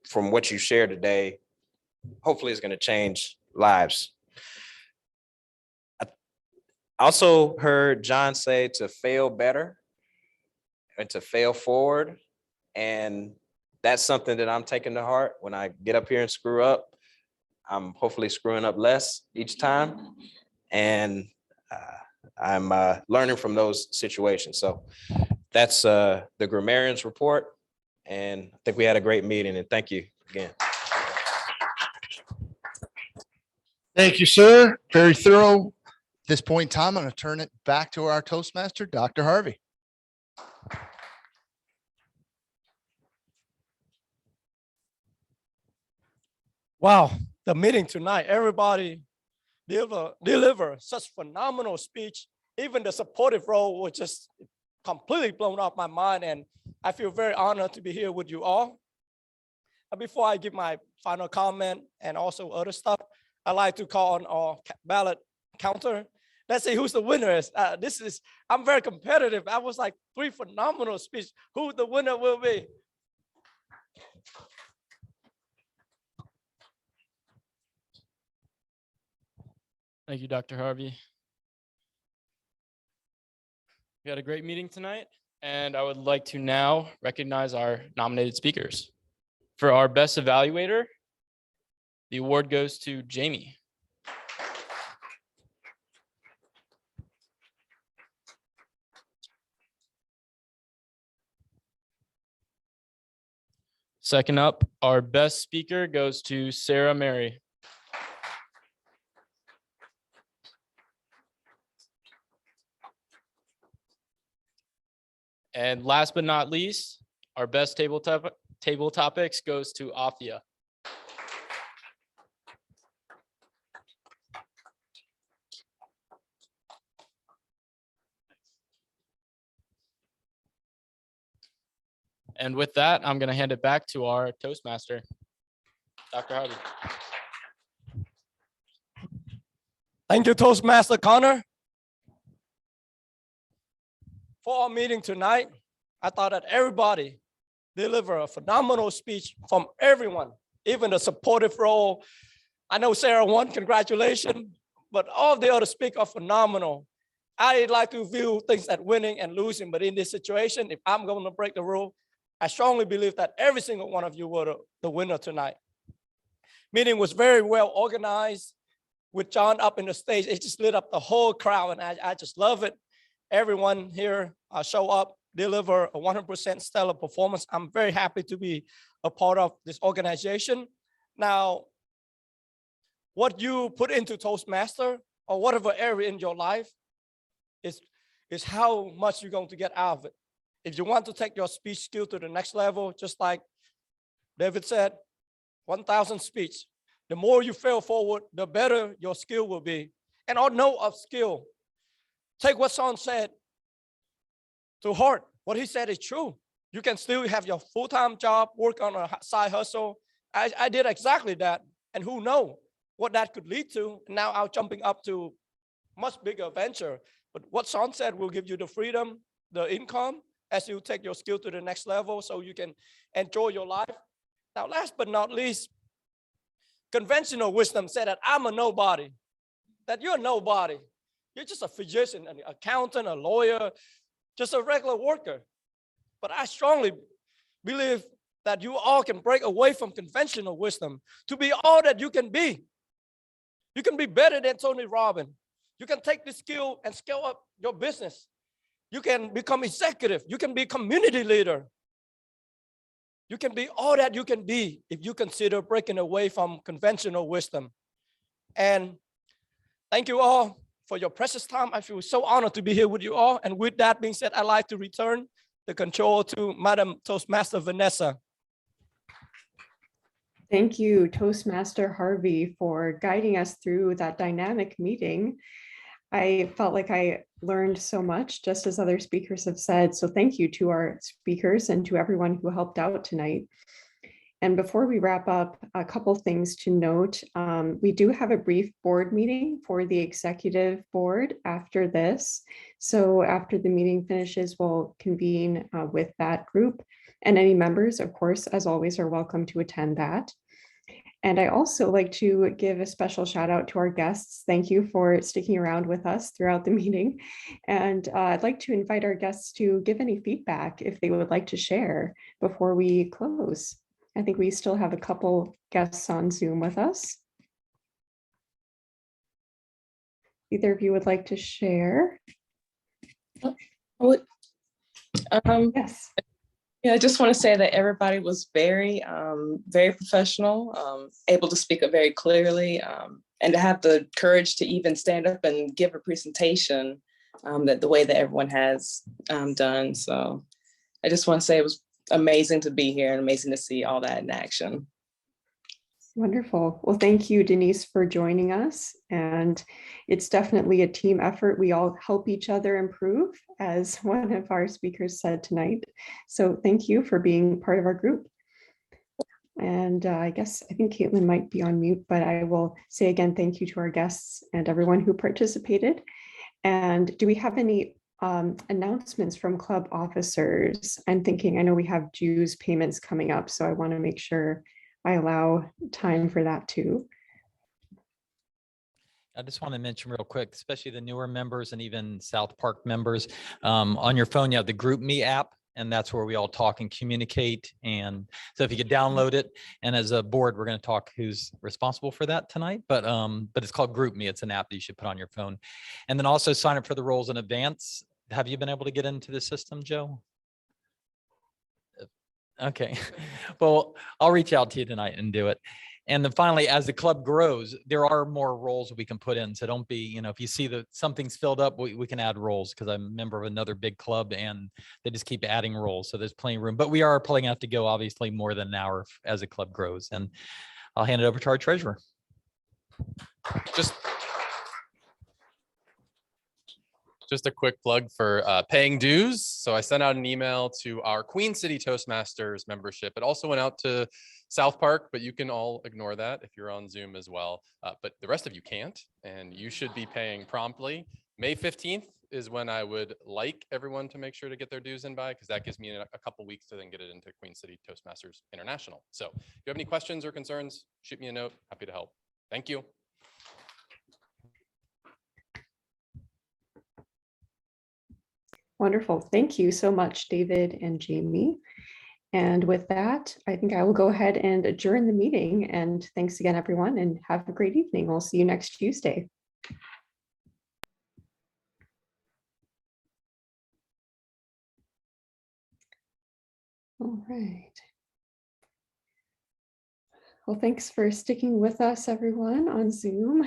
G: from what you shared today, hopefully it's going to change lives. Also heard John say to fail better and to fail forward. And that's something that I'm taking to heart. When I get up here and screw up, I'm hopefully screwing up less each time. And I'm learning from those situations. So that's the Grammarian's Report. And I think we had a great meeting, and thank you again.
O: Thank you, sir. Very thorough. At this point in time, I'm going to turn it back to our Toastmaster, Dr. Harvey.
E: Wow, the meeting tonight, everybody deliver such phenomenal speech. Even the supportive role was just completely blown off my mind, and I feel very honored to be here with you all. Before I give my final comment and also other stuff, I'd like to call on our ballot counter. Let's see who's the winner is. I'm very competitive. I was like 3 phenomenal speeches. Who the winner will be?
A: Thank you, Dr. Harvey. We had a great meeting tonight, and I would like to now recognize our nominated speakers. For our best evaluator, the award goes to Jamie. Second up, our best speaker goes to Sarah Mary. And last but not least, our best table topics goes to Afia. And with that, I'm going to hand it back to our Toastmaster, Dr. Harvey.
E: Thank you, Toastmaster Connor. For our meeting tonight, I thought that everybody delivered a phenomenal speech from everyone, even the supportive role. I know Sarah won, congratulations, but all the other speakers are phenomenal. I like to view things as winning and losing, but in this situation, if I'm going to break the rule, I strongly believe that every single one of you were the winner tonight. Meeting was very well organized with John up in the stage. It just lit up the whole crowd, and I just love it. Everyone here show up, deliver a 100% stellar performance. I'm very happy to be a part of this organization. Now, what you put into Toastmaster or whatever area in your life is how much you're going to get out of it. If you want to take your speech skill to the next level, just like David said, 1,000 speech. The more you fail forward, the better your skill will be. And all note of skill. Take what Sean said to heart. What he said is true. You can still have your full-time job, work on a side hustle. I did exactly that. And who knows what that could lead to. Now I'm jumping up to much bigger venture. But what Sean said will give you the freedom, the income, as you take your skill to the next level so you can enjoy your life. Now, last but not least, conventional wisdom said that I'm a nobody, that you're nobody. You're just a physician, an accountant, a lawyer, just a regular worker. But I strongly believe that you all can break away from conventional wisdom to be all that you can be. You can be better than Tony Robbins. You can take this skill and scale up your business. You can become executive. You can be community leader. You can be all that you can be if you consider breaking away from conventional wisdom. And thank you all for your precious time. I feel so honored to be here with you all. And with that being said, I'd like to return the control to Madam Toastmaster Vanessa.
B: Thank you, Toastmaster Harvey, for guiding us through that dynamic meeting. I felt like I learned so much, just as other speakers have said. So thank you to our speakers and to everyone who helped out tonight. And before we wrap up, a couple things to note. We do have a brief board meeting for the executive board after this. So after the meeting finishes, we'll convene with that group. And any members, of course, as always, are welcome to attend that. And I also like to give a special shout out to our guests. Thank you for sticking around with us throughout the meeting. And I'd like to invite our guests to give any feedback if they would like to share before we close. I think we still have a couple guests on Zoom with us. Either of you would like to share?
C: Yes. Yeah, I just want to say that everybody was very, very professional, able to speak up very clearly, and to have the courage to even stand up and give a presentation that the way that everyone has done. So I just want to say it was amazing to be here and amazing to see all that in action.
B: Wonderful. Well, thank you, Denise, for joining us. And it's definitely a team effort. We all help each other improve, as one of our speakers said tonight. So thank you for being part of our group. And I think Caitlin might be on mute, but I will say again, thank you to our guests and everyone who participated. And do we have any announcements from club officers? I'm thinking, I know we have dues payments coming up, so I want to make sure I allow time for that too.
Q: I just want to mention real quick, especially the newer members and even South Park members, on your phone, you have the GroupMe app, and that's where we all talk and communicate. And so if you could download it, and as a board, we're going to talk who's responsible for that tonight, but it's called GroupMe. It's an app that you should put on your phone. And then also sign up for the roles in advance. Have you been able to get into the system, Joe? Okay, well, I'll reach out to you tonight and do it. And then finally, as the club grows, there are more roles we can put in. So don't be, if you see that something's filled up, we can add roles, because I'm a member of another big club and they just keep adding roles. So there's plenty of room, but we are planning out to go obviously more than an hour as the club grows. And I'll hand it over to our treasurer.
P: Just a quick plug for paying dues. So I sent out an email to our Queen City Toastmasters membership. It also went out to South Park, but you can all ignore that if you're on Zoom as well. But the rest of you can't, and you should be paying promptly. May 15th is when I would like everyone to make sure to get their dues in by, because that gives me a couple weeks to then get it into Queen City Toastmasters International. So if you have any questions or concerns, shoot me a note. Happy to help. Thank you.
B: Wonderful. Thank you so much, David and Jamie. And with that, I think I will go ahead and adjourn the meeting. And thanks again, everyone, and have a great evening. We'll see you next Tuesday. All right. Well, thanks for sticking with us, everyone, on Zoom.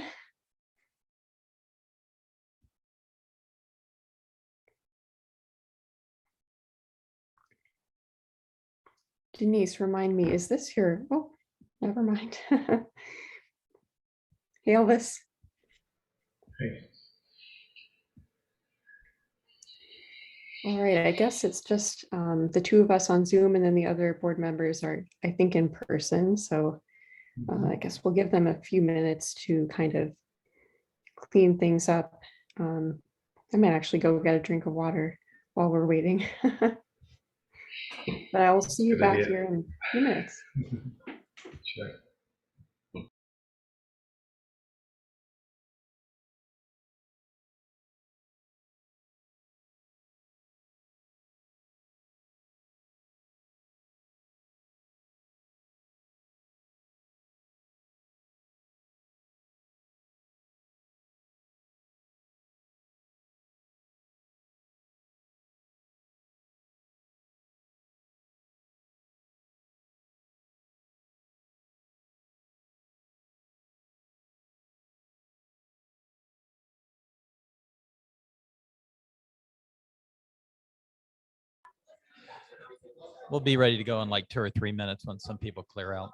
B: Denise, remind me, is this your, oh, never mind. Hey, Elvis.
S: Hey.
B: All right, I guess it's just the two of us on Zoom, and then the other board members are, I think, in person. So I guess we'll give them a few minutes to kind of clean things up. I might actually go get a drink of water while we're waiting. But I will see you
S: Good
B: back
S: idea.
B: here in a few minutes.
S: Sure.
Q: We'll be ready to go in like 2 or 3 minutes when some people clear out.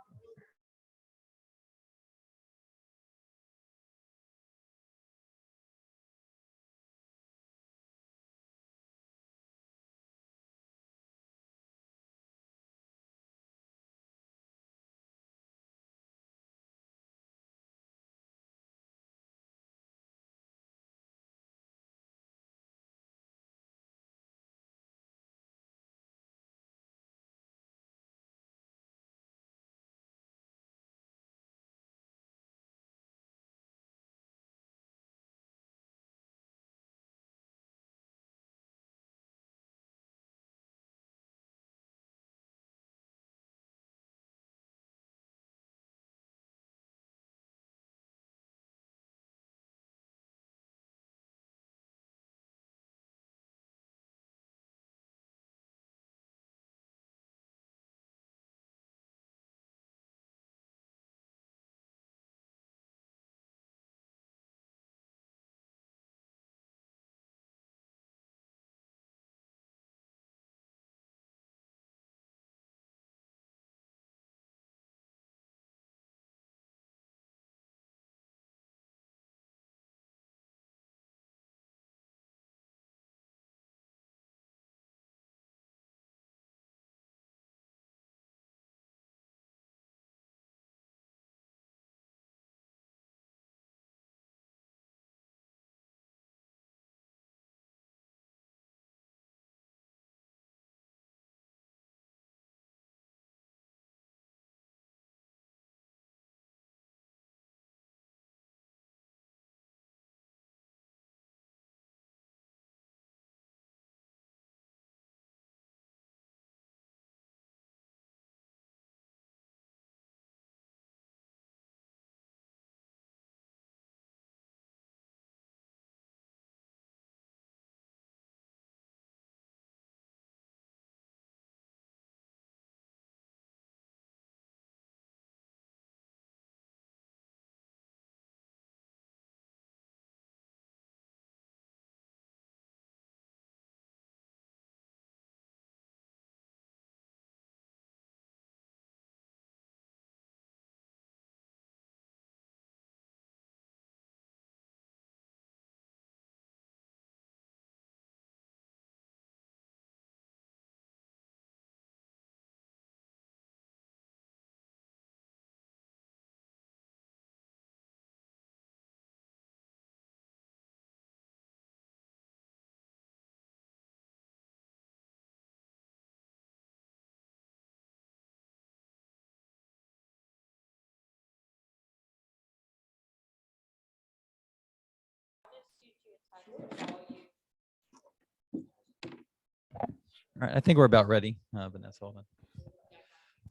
Q: All right, I think we're about ready, Vanessa. Hold on.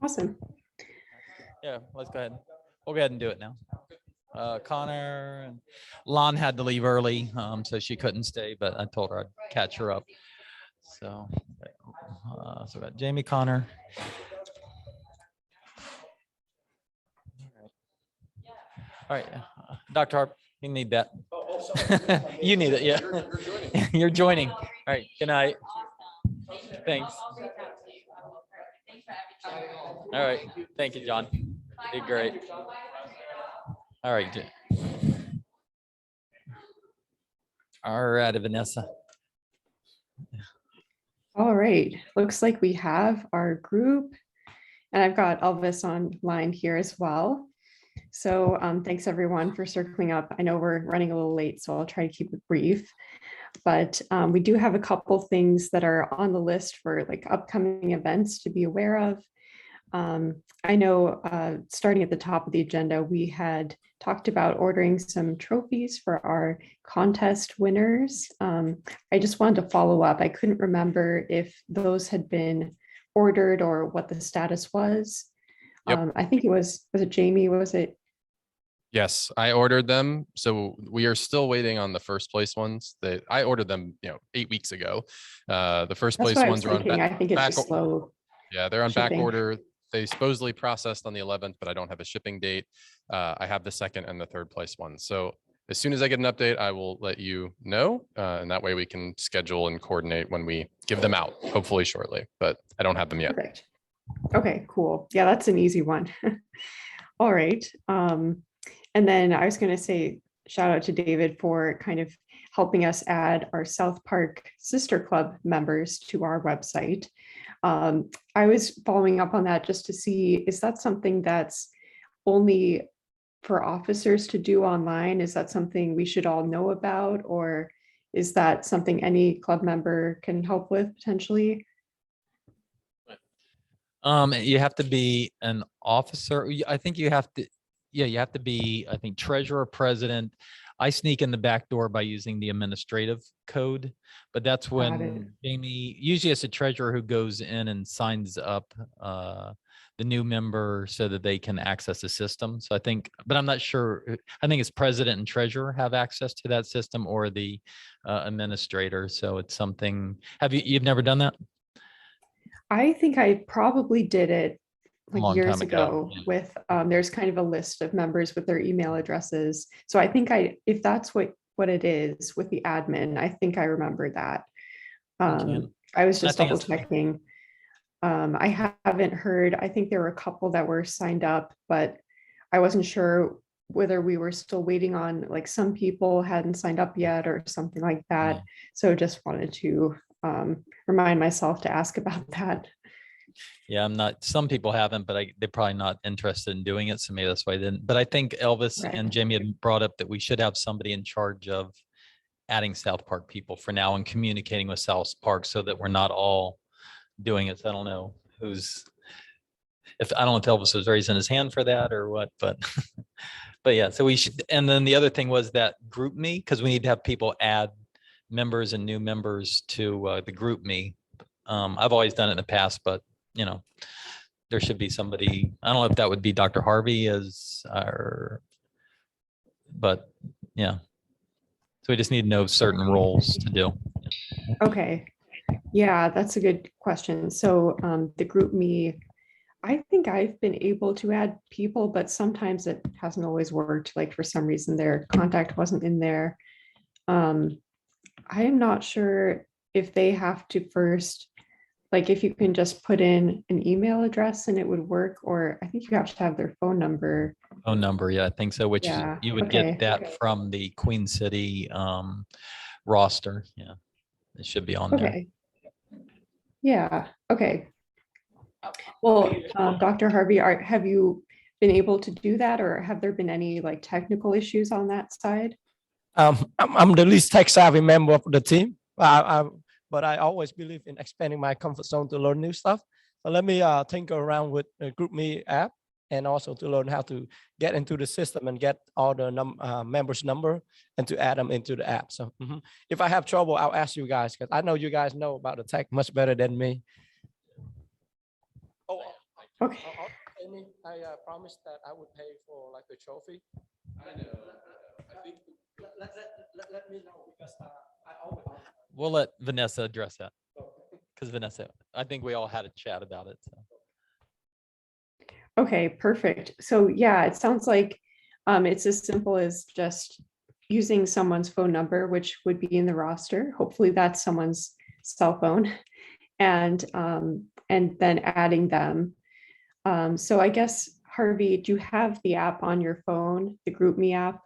B: Awesome.
Q: Yeah, let's go ahead. We'll go ahead and do it now. Connor and Lon had to leave early, so she couldn't stay, but I told her I'd catch her up. So, so we got Jamie, Connor. All right, Dr. Harp, you need that. You need it, yeah. You're joining. All right, good night. Thanks. All right, thank you, John. You did great. All right. All right, Vanessa.
B: All right, looks like we have our group, and I've got Elvis online here as well. So thanks everyone for circling up. I know we're running a little late, so I'll try to keep it brief. But we do have a couple things that are on the list for like upcoming events to be aware of. I know starting at the top of the agenda, we had talked about ordering some trophies for our contest winners. I just wanted to follow up. I couldn't remember if those had been ordered or what the status was.
P: Yep.
B: I think was it Jamie? Was it?
P: Yes, I ordered them. So we are still waiting on the first place ones. That I ordered them, 8 weeks ago. The first
B: That's
P: place
B: what I was
P: ones are on
B: thinking. I think it's
P: back.
B: just slow.
P: Yeah, they're on back
B: shipping.
P: order. They supposedly processed on the 11th, but I don't have a shipping date. I have the second and the third place ones. So as soon as I get an update, I will let you know. And that way we can schedule and coordinate when we give them out, hopefully shortly, but I don't have them yet.
B: Perfect. Okay, cool. Yeah, that's an easy one. All right. And then I was going to say, shout out to David for kind of helping us add our South Park Sister Club members to our website. I was following up on that just to see, is that something that's only for officers to do online? Is that something we should all know about? Or is that something any club member can help with potentially?
Q: You have to be an officer. I think you have to, you have to be, I think, treasurer, president. I sneak in the back door by using the administrative code, but that's when Jamie, usually it's a treasurer who goes in and signs up the new member so that they can access the system. So I think, but I'm not sure. I think it's president and treasurer have access to that system, or the administrator. So it's something, you've never done that?
B: I think I probably did it like
Q: Long
B: years
Q: time ago,
B: ago with, there's kind of a list of members with their email addresses. So I think if that's what it is with the admin, I think I remember that. I was just double checking. I haven't heard, I think there were a couple that were signed up, but I wasn't sure whether we were still waiting on, like some people hadn't signed up yet or something like that. So just wanted to remind myself to ask about that.
Q: Yeah, I'm not, some people haven't, but they're probably not interested in doing it. So maybe that's why I didn't. But I think Elvis and Jamie had brought up that we should have somebody in charge of adding South Park people for now and communicating with South Park so that we're not all doing it. So I don't know who's, I don't know if Elvis was raising his hand for that or what, but but yeah, so we should. And then the other thing was that group me, because we need to have people add members and new members to the group me. I've always done it in the past, but there should be somebody. I don't know if that would be Dr. Harvey as our, but yeah. So we just need to know certain roles to do.
B: Okay. Yeah, that's a good question. So the group me, I think I've been able to add people, but sometimes it hasn't always worked. Like for some reason their contact wasn't in there. I am not sure if they have to first, like if you can just put in an email address and it would work, or I think you have to have their phone number.
Q: Phone number, yeah, I think so, which you would get that from the Queen City roster. Yeah, it should be on there.
B: Yeah, okay. Well, Dr. Harvey, have you been able to do that, or have there been any like technical issues on that side?
E: I'm the least tech savvy member of the team, but I always believe in expanding my comfort zone to learn new stuff. So let me tinker around with the GroupMe app and also to learn how to get into the system and get all the members' number and to add them into the app. So if I have trouble, I'll ask you guys, because I know you guys know about the tech much better than me. Oh,
B: okay.
E: Amy, I promised that I would pay for like the trophy. I know. I think let me know, because I always.
Q: We'll let Vanessa address that, because Vanessa, I think we all had a chat about it. So.
B: Okay, perfect. So yeah, it sounds like it's as simple as just using someone's phone number, which would be in the roster. Hopefully that's someone's cell phone, and then adding them. So I guess, Harvey, do you have the app on your phone, the GroupMe app?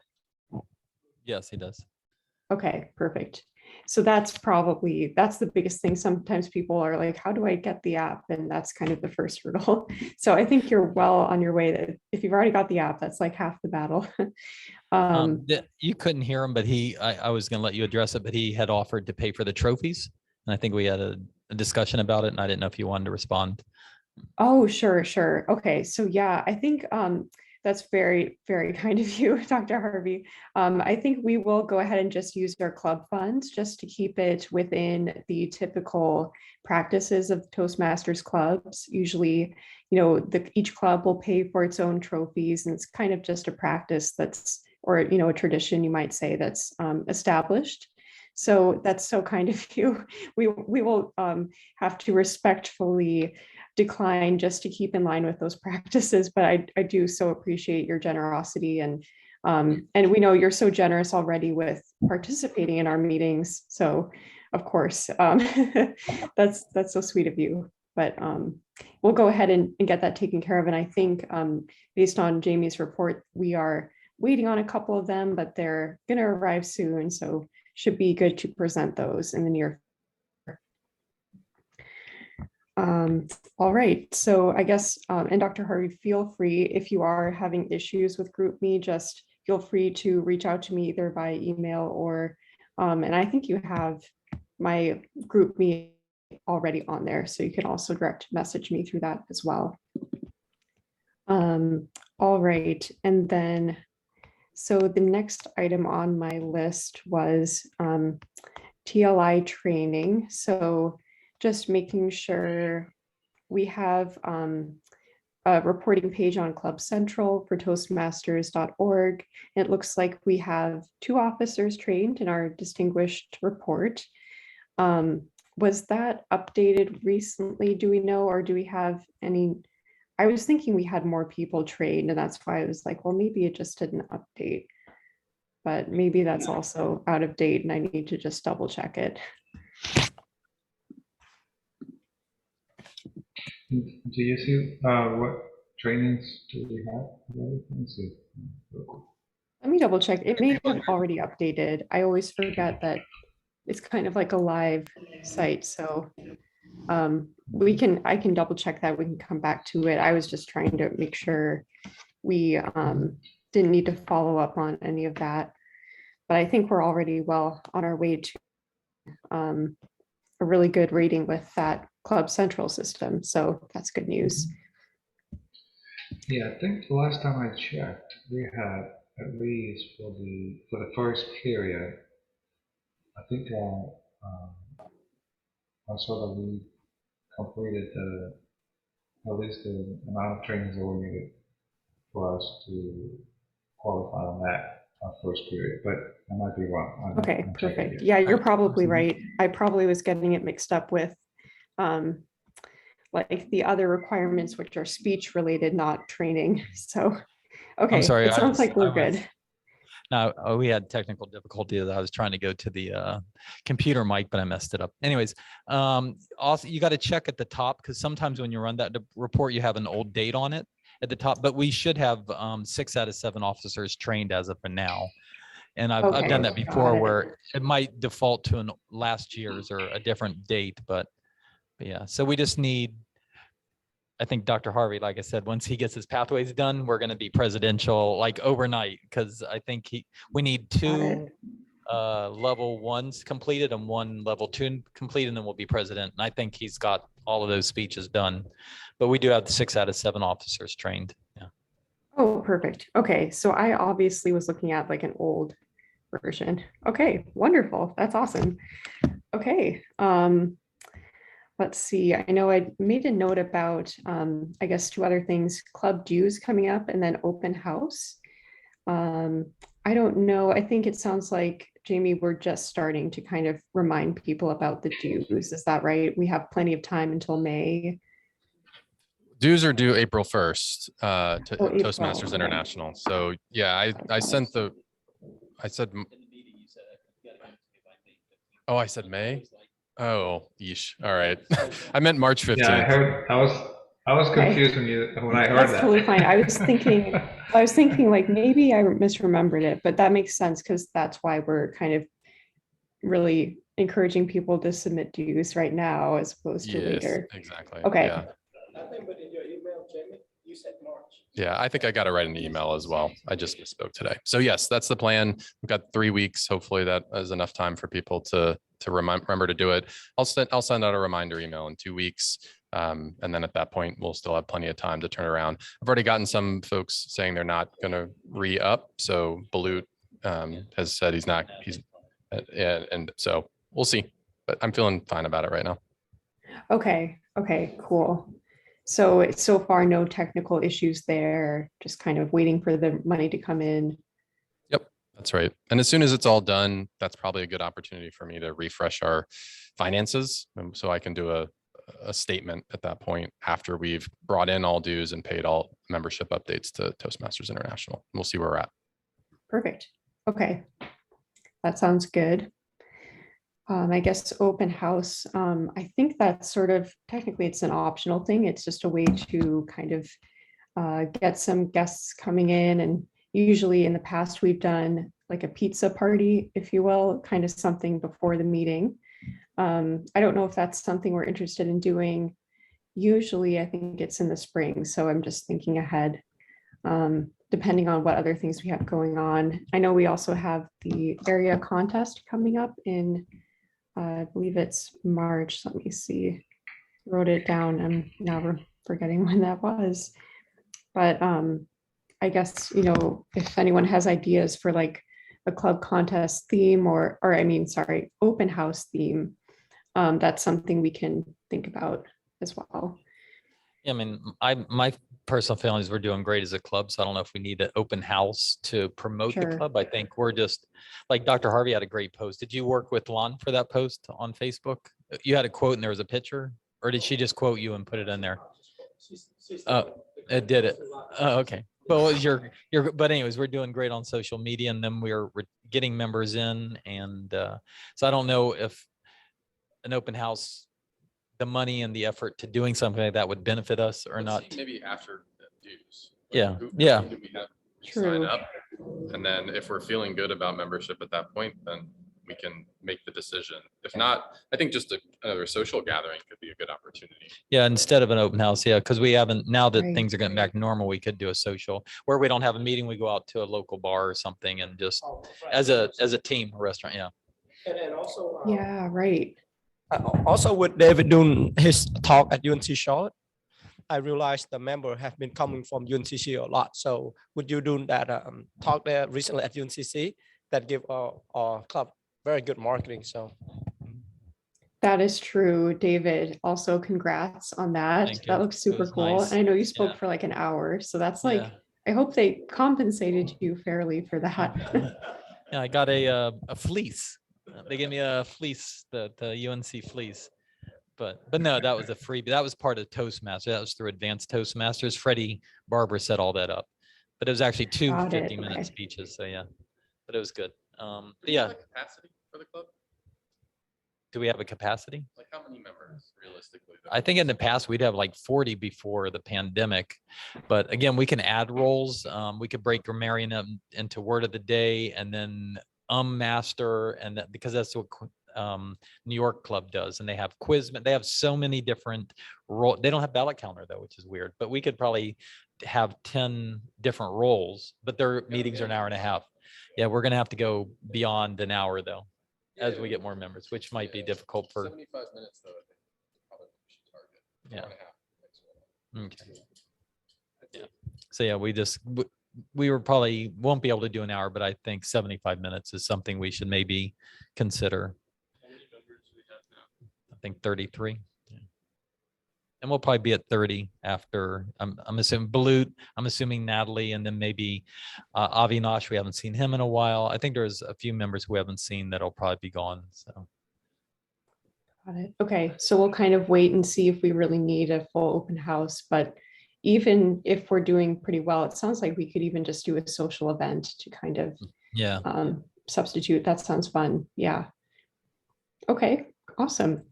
Q: Yes, he does.
B: Okay, perfect. So that's the biggest thing. Sometimes people are like, how do I get the app? And that's kind of the first hurdle. So I think you're well on your way. That if you've already got the app, that's like half the battle.
Q: You couldn't hear him, but I was going to let you address it, but he had offered to pay for the trophies. And I think we had a discussion about it, and I didn't know if you wanted to respond.
B: Oh, sure. Okay, so yeah, I think that's very, very kind of you, Dr. Harvey. I think we will go ahead and just use our club funds just to keep it within the typical practices of Toastmasters clubs. Usually, each club will pay for its own trophies, and it's kind of just a practice or a tradition, you might say, that's established. So that's so kind of you. We will have to respectfully decline just to keep in line with those practices, but I do so appreciate your generosity, and we know you're so generous already with participating in our meetings. So of course, that's so sweet of you. But we'll go ahead and get that taken care of. And I think based on Jamie's report, we are waiting on a couple of them, but they're going to arrive soon. So should be good to present those in the near future. All right, so I guess, and Dr. Harvey, feel free, if you are having issues with GroupMe, just feel free to reach out to me either by email or, and I think you have my GroupMe already on there, so you can also direct message me through that as well. All right, and then, so the next item on my list was TLI training. So just making sure we have a reporting page on Club Central for Toastmasters.org. It looks like we have 2 officers trained in our distinguished report. Was that updated recently? Do we know, or do we have any? I was thinking we had more people trained, and that's why I was like, well, maybe it just didn't update, but maybe that's also out of date and I need to just double check it.
S: Do you see what trainings do we have? Let's see.
B: Let me double check. It may have already updated. I always forget that it's kind of like a live site. So I can double check that. We can come back to it. I was just trying to make sure we didn't need to follow up on any of that. But I think we're already well on our way to a really good rating with that Club Central system. So that's good news.
S: Yeah, I think the last time I checked, we had at least for the first period, I think I saw that we completed at least the amount of trainings that were needed for us to qualify on that first period, but I might be wrong.
B: Okay, perfect. Yeah, you're probably right. I probably was getting it mixed up with like the other requirements, which are speech related, not training. So, okay,
Q: I'm sorry,
B: it sounds like we're good.
Q: No, we had technical difficulty. I was trying to go to the computer mic, but I messed it up. Anyways, also you got to check at the top, because sometimes when you run that report, you have an old date on it at the top, but we should have 6 out of 7 officers trained as of now. And I've done that before where it might default to last year's or a different date, but yeah, so we just need, I think Dr. Harvey, like I said, once he gets his pathways done, we're going to be presidential like overnight, because I think we need 2 level 1s completed and 1 level 2 complete, and then we'll be president. And I think he's got all of those speeches done, but we do have 6 out of 7 officers trained. Yeah.
B: Oh, perfect. Okay, so I obviously was looking at like an old version. Okay, wonderful. That's awesome. Okay, let's see. I know I made a note about, I guess, two other things, club dues coming up and then open house. I don't know. I think it sounds like, Jamie, we're just starting to kind of remind people about the dues. Is that right? We have plenty of time until May.
P: Dues are due April 1st to
B: Oh, April,
P: Toastmasters
B: okay.
P: International. So yeah, I said, oh, I said May. Oh, yeesh. All right. I meant March 15th.
S: Yeah, I was
B: Okay.
S: confused when I heard
B: That's
S: that.
B: totally fine. I was thinking like maybe I misremembered it, but that makes sense because that's why we're kind of really encouraging people to submit dues right now as opposed to
P: Yes,
B: later.
P: exactly.
B: Okay.
P: Yeah.
E: I think, but in your email, Jamie, you said March.
P: Yeah, I think I got to write an email as well. I just misspoke today. So yes, that's the plan. We've got 3 weeks. Hopefully that is enough time for people to remember to do it. I'll send out a reminder email in 2 weeks. And then at that point, we'll still have plenty of time to turn around. I've already gotten some folks saying they're not going to re-up. So Balut has said and so we'll see. But I'm feeling fine about it right now.
B: Okay. Okay, cool. So so far, no technical issues there, just kind of waiting for the money to come in.
P: Yep, that's right. And as soon as it's all done, that's probably a good opportunity for me to refresh our finances. So I can do a statement at that point after we've brought in all dues and paid all membership updates to Toastmasters International. We'll see where we're at.
B: Perfect. Okay. That sounds good. I guess open house, I think that's sort of, technically it's an optional thing. It's just a way to kind of get some guests coming in. And usually in the past, we've done like a pizza party, if you will, kind of something before the meeting. I don't know if that's something we're interested in doing. Usually I think it's in the spring. So I'm just thinking ahead, depending on what other things we have going on. I know we also have the area contest coming up in, I believe it's March. Let me see. Wrote it down. I'm now forgetting when that was. But I guess, you know, if anyone has ideas for like a club contest theme or I mean, sorry, open house theme, that's something we can think about as well.
Q: I mean, my personal feeling is we're doing great as a club, so I don't know if we need an open house to promote the
B: Sure.
Q: club. I think we're just, like Dr. Harvey had a great post. Did you work with Lon for that post on Facebook? You had a quote and there was a picture, or did she just quote you and put it in there? Oh, it did it. Oh, okay. But what was but anyways, we're doing great on social media, and then we're getting members in, and so I don't know if an open house, the money and the effort to doing something like that would benefit us or not.
P: Maybe after the dues.
Q: Yeah,
P: Who
Q: yeah.
P: do we have
B: True.
P: sign up? And then if we're feeling good about membership at that point, then we can make the decision. If not, I think just another social gathering could be a good opportunity.
Q: Yeah, instead of an open house, yeah, because we haven't, now that
B: Right.
Q: things are getting back to normal, we could do a social where we don't have a meeting, we go out to a local bar or something and just as a team, a restaurant, yeah.
E: And then also,
B: Yeah, right.
E: also with David doing his talk at UNC Charlotte, I realized the member have been coming from UNCC a lot. So would you do that talk there recently at UNCC that give our club very good marketing? So
B: That is true, David. Also, congrats on that.
Q: Thank
B: That
Q: you.
B: looks
Q: It
B: super
Q: was
B: cool.
Q: nice.
B: And I know you spoke
Q: Yeah.
B: for like an hour, so that's like,
Q: Yeah.
B: I hope they compensated you fairly for that.
Q: Yeah, I got a fleece. They gave me a fleece, the UNC fleece. But no, that was a freebie. That was part of Toastmasters. That was through Advanced Toastmasters. Freddie Barber set all that up. But it was actually two
B: Got it,
Q: 50-minute
B: okay.
Q: speeches. So yeah, but it was good.
P: Do
Q: But
P: we have
Q: yeah,
P: a capacity for the club?
Q: do we have a capacity?
P: Like how many members realistically?
Q: I think in the past we'd have like 40 before the pandemic, but again, we can add roles. We could break Grammarian up into word of the day and then master, and that, because that's what New York club does, and they have quiz. They have so many different role. They don't have Ballot Counter though, which is weird. But we could probably have 10 different roles, but their meetings are an hour and a half. Yeah, we're gonna have to go beyond an hour though, as we get more members, which might be difficult for.
P: 75 minutes though, I think probably we should target.
Q: Yeah.
P: Hour and a half.
Q: Okay. Yeah. So yeah, we were probably won't be able to do an hour, but I think 75 minutes is something we should maybe consider. I think 33. Yeah. And we'll probably be at 30 after, I'm assuming Balut, I'm assuming Natalie, and then maybe Avinash, we haven't seen him in a while. I think there's a few members we haven't seen that'll probably be gone, so.
B: Got it. Okay, so we'll kind of wait and see if we really need a full open house, but even if we're doing pretty well, it sounds like we could even just do a social event to kind of
Q: Yeah.
B: Substitute. That sounds fun. Yeah. Okay, awesome.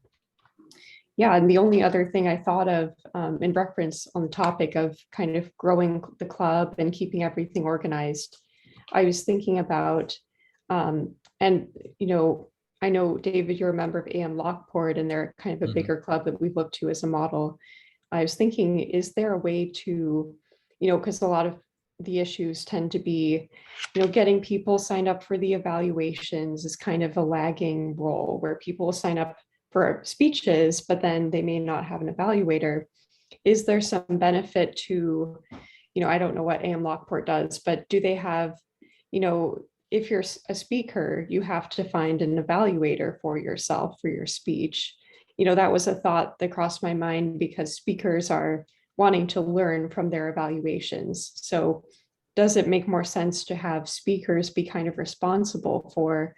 B: Yeah, and the only other thing I thought of in reference on the topic of kind of growing the club and keeping everything organized, I was thinking about, and you know, I know David, you're a member of AM Lockport, and they're kind of a bigger club that we've looked to as a model. I was thinking, is there a way to, you know, because a lot of the issues tend to be, you know, getting people signed up for the evaluations is kind of a lagging role where people will sign up for speeches, but then they may not have an evaluator. Is there some benefit to, you know, I don't know what AM Lockport does, but do they have, you know, if you're a speaker, you have to find an evaluator for yourself for your speech. You know, that was a thought that crossed my mind because speakers are wanting to learn from their evaluations. So does it make more sense to have speakers be kind of responsible for,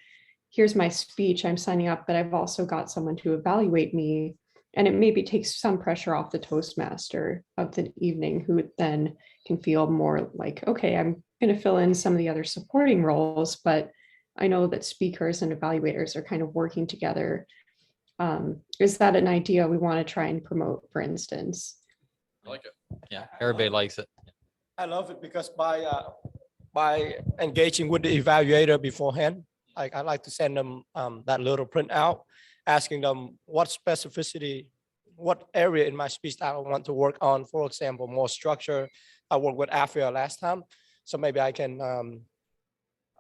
B: here's my speech, I'm signing up, but I've also got someone to evaluate me. And it maybe takes some pressure off the Toastmaster of the evening, who then can feel more like, okay, I'm going to fill in some of the other supporting roles, but I know that speakers and evaluators are kind of working together. Is that an idea we want to try and promote, for instance?
G: I like it.
Q: Yeah, everybody likes it.
E: I love it because by engaging with the evaluator beforehand, I like to send them that little printout, asking them what specificity, what area in my speech that I want to work on. For example, more structure. I worked with Afia last time, so maybe I can,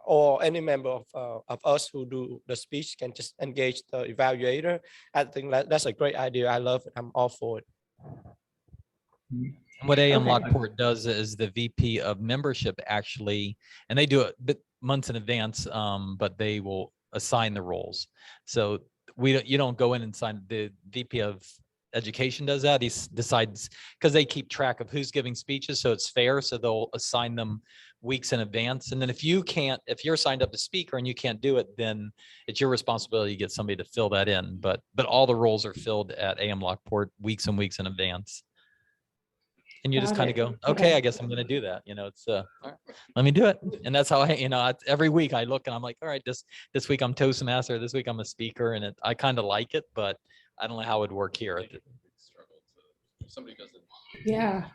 E: or any member of us who do the speech can just engage the evaluator. I think that's a great idea. I love it. I'm all for it.
Q: What AM Lockport does is the VP of membership actually, and they do it months in advance, but they will assign the roles. So you don't go in and sign. The VP of education does that. He decides, because they keep track of who's giving speeches, so it's fair. So they'll assign them weeks in advance. And then if you're signed up as speaker and you can't do it, then it's your responsibility to get somebody to fill that in. But all the roles are filled at AM Lockport weeks and weeks in advance. And you just kind of go, okay, I guess I'm going to do that. You know, it's, all right, let me do it. And that's how every week I look and I'm like, all right, this week I'm Toastmaster, this week I'm a speaker, and I kind of like it, but I don't know how it would work here.
P: Somebody does it.
B: Yeah.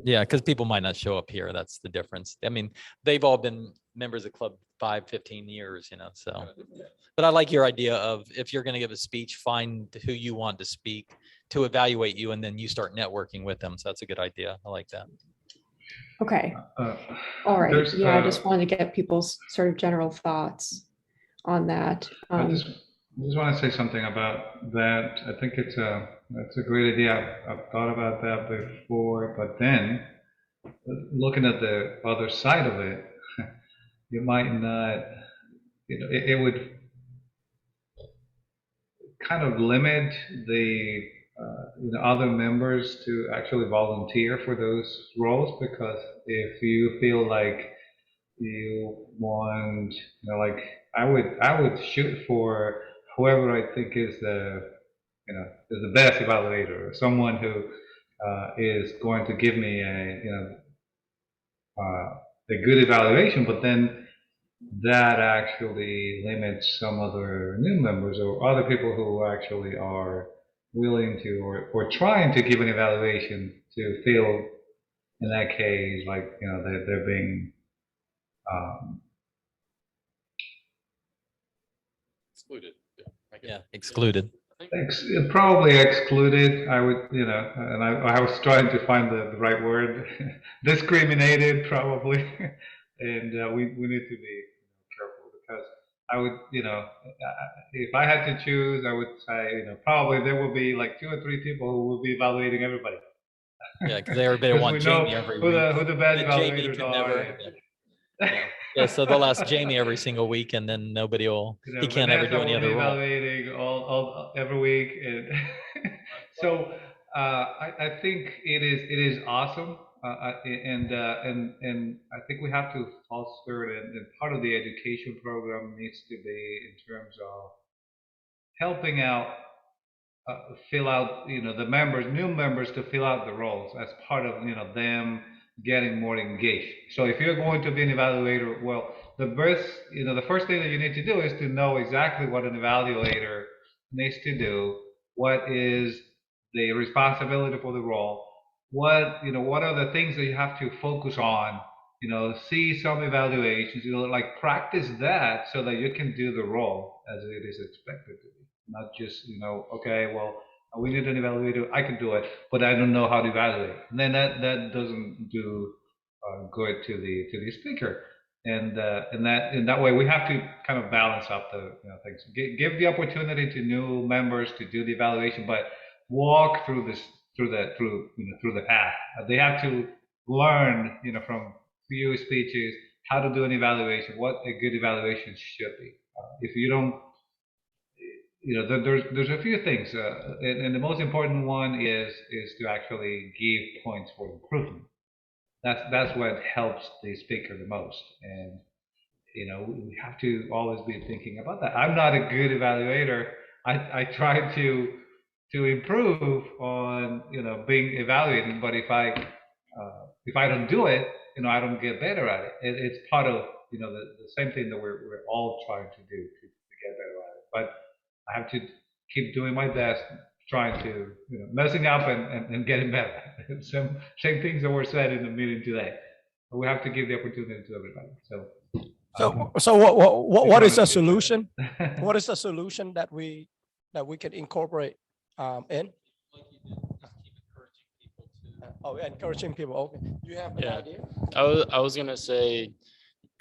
Q: Yeah, because people might not show up here. That's the difference. I mean, they've all been members of club 15 years, you know, so. But I like your idea of, if you're going to give a speech, find who you want to speak to evaluate you, and then you start networking with them. So that's a good idea. I like that.
B: Okay. All right. Yeah, I just wanted to get people's sort of general thoughts on that.
S: I just want to say something about that. I think that's a great idea. I've thought about that before, but then looking at the other side of it, you might not, you know, it would kind of limit the other members to actually volunteer for those roles, because if you feel like you want, like I would shoot for whoever I think is the best evaluator, or someone who is going to give me a good evaluation, but then that actually limits some other new members or other people who actually are willing to or trying to give an evaluation to feel, in that case, like they're being
P: Excluded.
Q: Yeah, excluded.
S: Probably excluded. I would, and I was trying to find the right word. Discriminated, probably, and we need to be careful, because I would, if I had to choose, I would say, probably there will be like 2 or 3 people who will be evaluating everybody.
Q: Yeah, because everybody
S: 'Cause
Q: want
S: we know
Q: Jamie every
S: who
Q: week.
S: the best
Q: And Jamie
S: evaluators
Q: can
S: are.
Q: never. Yeah, so they'll ask Jamie every single week, and then nobody will.
S: You know,
Q: He can't ever
S: Vanessa
Q: do any
S: will be
Q: other role.
S: evaluating all every week, and so I think it is awesome, and I think we have to foster it, and part of the education program needs to be in terms of helping out fill out, the new members to fill out the roles as part of, them getting more engaged. So if you're going to be an evaluator, well, the first thing that you need to do is to know exactly what an evaluator needs to do, what is the responsibility for the role, what are the things that you have to focus on, see some evaluations, like practice that so that you can do the role as it is expected to be. Not just, okay, well, we need an evaluator, I can do it, but I don't know how to evaluate. And then that doesn't do good to the speaker. And in that way, we have to kind of balance up the things. Give the opportunity to new members to do the evaluation, but walk through the path. They have to learn, from few speeches how to do an evaluation, what a good evaluation should be. If you don't, there's a few things, and the most important one is to actually give points for improvement. That's what helps the speaker the most, and we have to always be thinking about that. I'm not a good evaluator. I try to improve on being evaluated, but if I don't do it, I don't get better at it. It's part of the same thing that we're all trying to do to get better at it. But I have to keep doing my best, trying to, messing up and getting better. Same things that were said in the meeting today. We have to give the opportunity to everybody.
E: So what is the solution? What is the solution that we can incorporate in? Oh, encouraging people. Okay. You have an idea?
A: I was gonna say,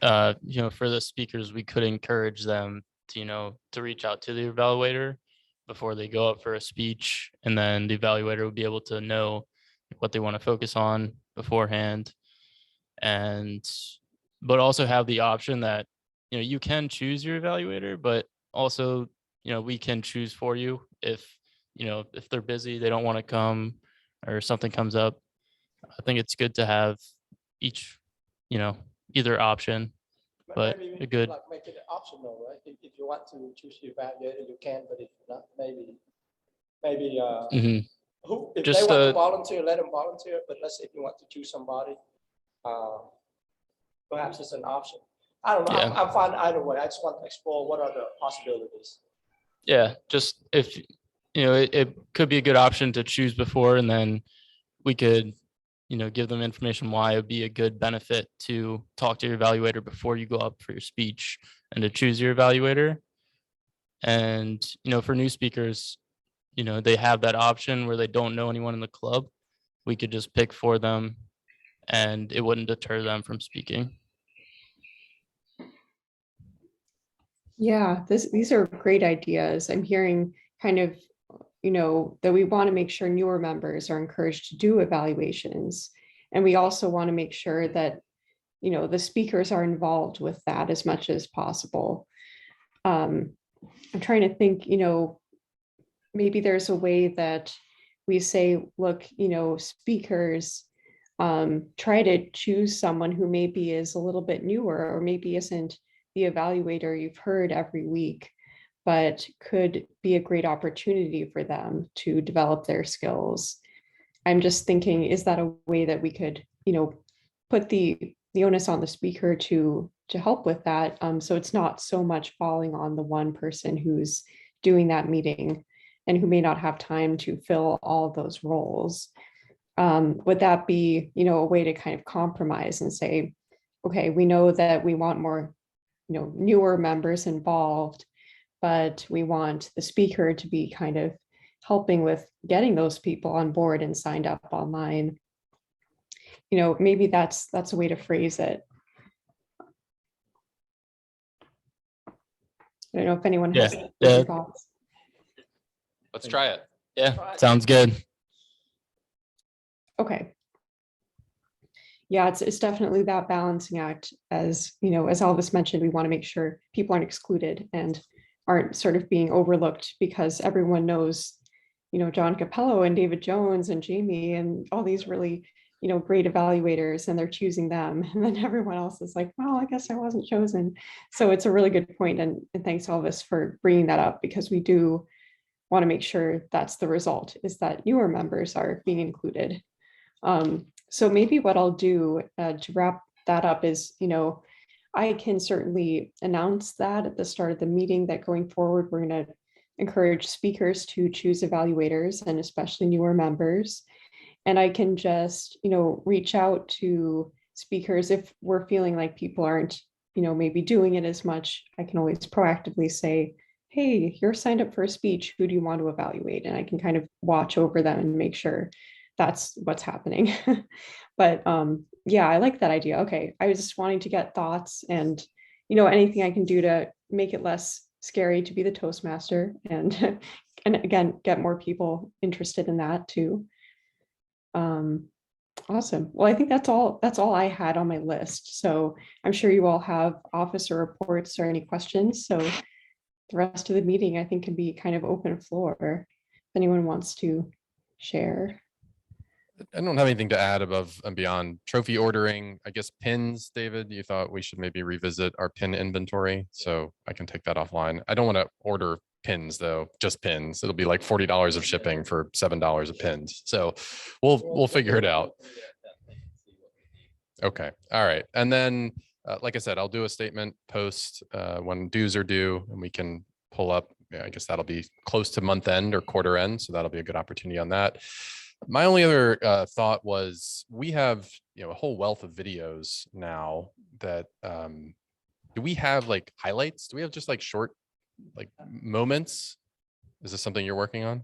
A: for the speakers, we could encourage them to, to reach out to the evaluator before they go up for a speech, and then the evaluator would be able to know what they want to focus on beforehand, but also have the option that, you can choose your evaluator, but also, we can choose for you if they're busy, they don't want to come, or something comes up. I think it's good to have each, either option, but
E: maybe
A: a good.
E: like make it optional, right? If you want to choose your evaluator, you can, but if not, maybe
A: Mhm.
E: if
A: Just,
E: they want to volunteer, let them volunteer. But let's say if you want to choose somebody, perhaps it's an option. I don't know.
A: Yeah.
E: I'm fine either way. I just want to explore what are the possibilities.
A: Yeah, just if, it could be a good option to choose before, and then we could, give them information why it would be a good benefit to talk to your evaluator before you go up for your speech and to choose your evaluator. And, for new speakers, they have that option where they don't know anyone in the club. We could just pick for them, and it wouldn't deter them from speaking.
B: Yeah, these are great ideas. I'm hearing kind of, that we want to make sure newer members are encouraged to do evaluations. And we also want to make sure that, the speakers are involved with that as much as possible. I'm trying to think, maybe there's a way that we say, look, speakers, try to choose someone who maybe is a little bit newer, or maybe isn't the evaluator you've heard every week, but could be a great opportunity for them to develop their skills. I'm just thinking, is that a way that we could, put the onus on the speaker to help with that? So it's not so much falling on the one person who's doing that meeting and who may not have time to fill all of those roles. Would that be, a way to kind of compromise and say, okay, we know that we want more, newer members involved, but we want the speaker to be kind of helping with getting those people on board and signed up online. Maybe that's a way to phrase it. I don't know if anyone has any thoughts.
P: Let's try it.
A: Yeah, sounds good.
B: Okay. Yeah, it's definitely that balancing act. As you know, as Elvis mentioned, we want to make sure people aren't excluded and aren't sort of being overlooked because everyone knows, you know, John Capello and David Jones and Jamie and all these really, you know, great evaluators, and they're choosing them. And then everyone else is like, well, I guess I wasn't chosen. So it's a really good point. And thanks, Elvis, for bringing that up, because we do want to make sure that's the result, is that newer members are being included. So maybe what I'll do to wrap that up is, you know, I can certainly announce that at the start of the meeting that going forward, we're going to encourage speakers to choose evaluators, and especially newer members. And I can just, you know, reach out to speakers if we're feeling like people aren't, you know, maybe doing it as much. I can always proactively say, hey, you're signed up for a speech. Who do you want to evaluate? And I can kind of watch over them and make sure that's what's happening. But yeah, I like that idea. Okay, I was just wanting to get thoughts and, you know, anything I can do to make it less scary to be the Toastmaster, and and again, get more people interested in that too. Awesome. Well, I think that's all I had on my list. So I'm sure you all have officer reports or any questions. So the rest of the meeting, I think, can be kind of open floor if anyone wants to share.
P: I don't have anything to add above and beyond trophy ordering. I guess pins, David, you thought we should maybe revisit our pin inventory. So I can take that offline. I don't want to order pins though, just pins. It'll be like $40 of shipping for $7 of pins. So we'll figure it out. Okay. All right. And then, like I said, I'll do a statement post when dues are due, and we can pull up. I guess that'll be close to month end or quarter end. So that'll be a good opportunity on that. My only other thought was, we have, you know, a whole wealth of videos now that do we have like highlights? Do we have just like short like moments? Is this something you're working on?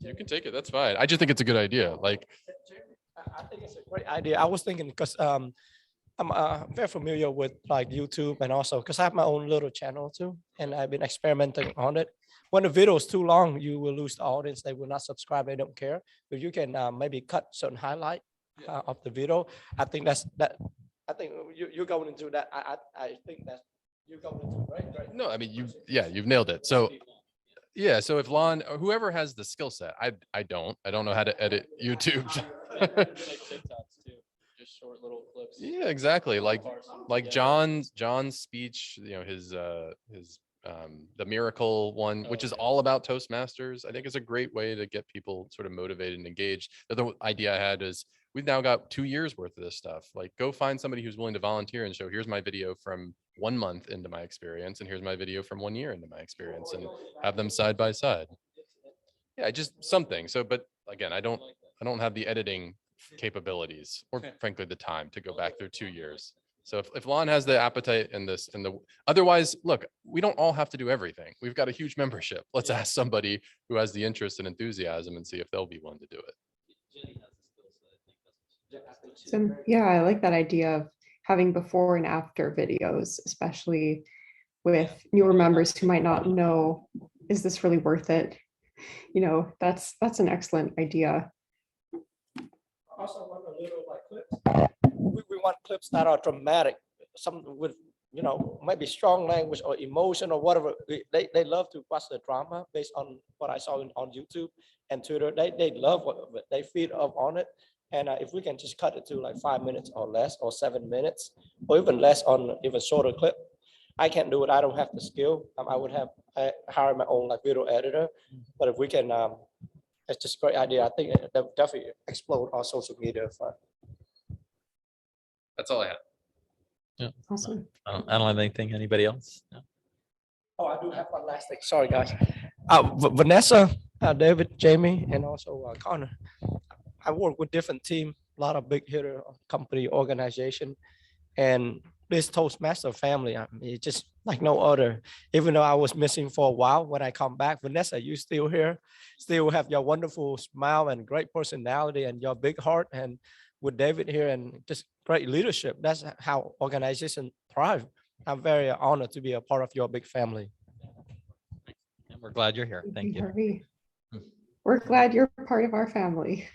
P: You can take it. That's fine. I just think it's a good idea. Like,
E: I think it's a great idea. I was thinking because I'm very familiar with like YouTube, and also because I have my own little channel too, and I've been experimenting on it. When the video is too long, you will lose the audience. They will not subscribe. They don't care. But you can maybe cut certain highlight of the video. I think that's that. I think you're going into that. I think that you're going into right.
P: no, I mean, you've nailed it. So yeah, so if Lon, or whoever has the skill set, I don't know how to edit YouTube.
A: Just short little clips.
P: Yeah, exactly. Like John's speech, you know, his the miracle one, which is all about Toastmasters. I think is a great way to get people sort of motivated and engaged. The other idea I had is, we've now got 2 years worth of this stuff. Like, go find somebody who's willing to volunteer and show, here's my video from 1 month into my experience, and here's my video from 1 year into my experience, and have them side by side. Yeah, just something. So, but again, I don't have the editing capabilities, or frankly the time to go back through 2 years. So if Lon has the appetite in this, otherwise, look, we don't all have to do everything. We've got a huge membership. Let's ask somebody who has the interest and enthusiasm and see if they'll be willing to do it.
B: So yeah, I like that idea of having before and after videos, especially with newer members who might not know, is this really worth it? You know, that's an excellent idea.
E: Also want a little like clips. We want clips that are dramatic, some with, you know, maybe strong language or emotion or whatever. They love to watch the drama based on what I saw on YouTube and Twitter. They love what they feed up on it. And if we can just cut it to like 5 minutes or less, or 7 minutes, or even less on even shorter clip. I can't do it. I don't have the skill. I would have hire my own like video editor. But if we can, it's just a great idea. I think it definitely explode on social media.
P: That's all I had.
Q: Yeah.
B: Awesome.
Q: I don't have anything. Anybody else? No.
E: Oh, I do have one last thing. Sorry, guys. Vanessa, David, Jamie, and also Connor. I work with different team, a lot of big hitter company organization, and this Toastmaster family, I mean, it's just like no other. Even though I was missing for a while, when I come back, Vanessa, you still here, still have your wonderful smile and great personality and your big heart, and with David here and just great leadership. That's how organization thrive. I'm very honored to be a part of your big family.
Q: And we're glad you're here. Thank you.
B: Harvey. We're glad you're part of our family.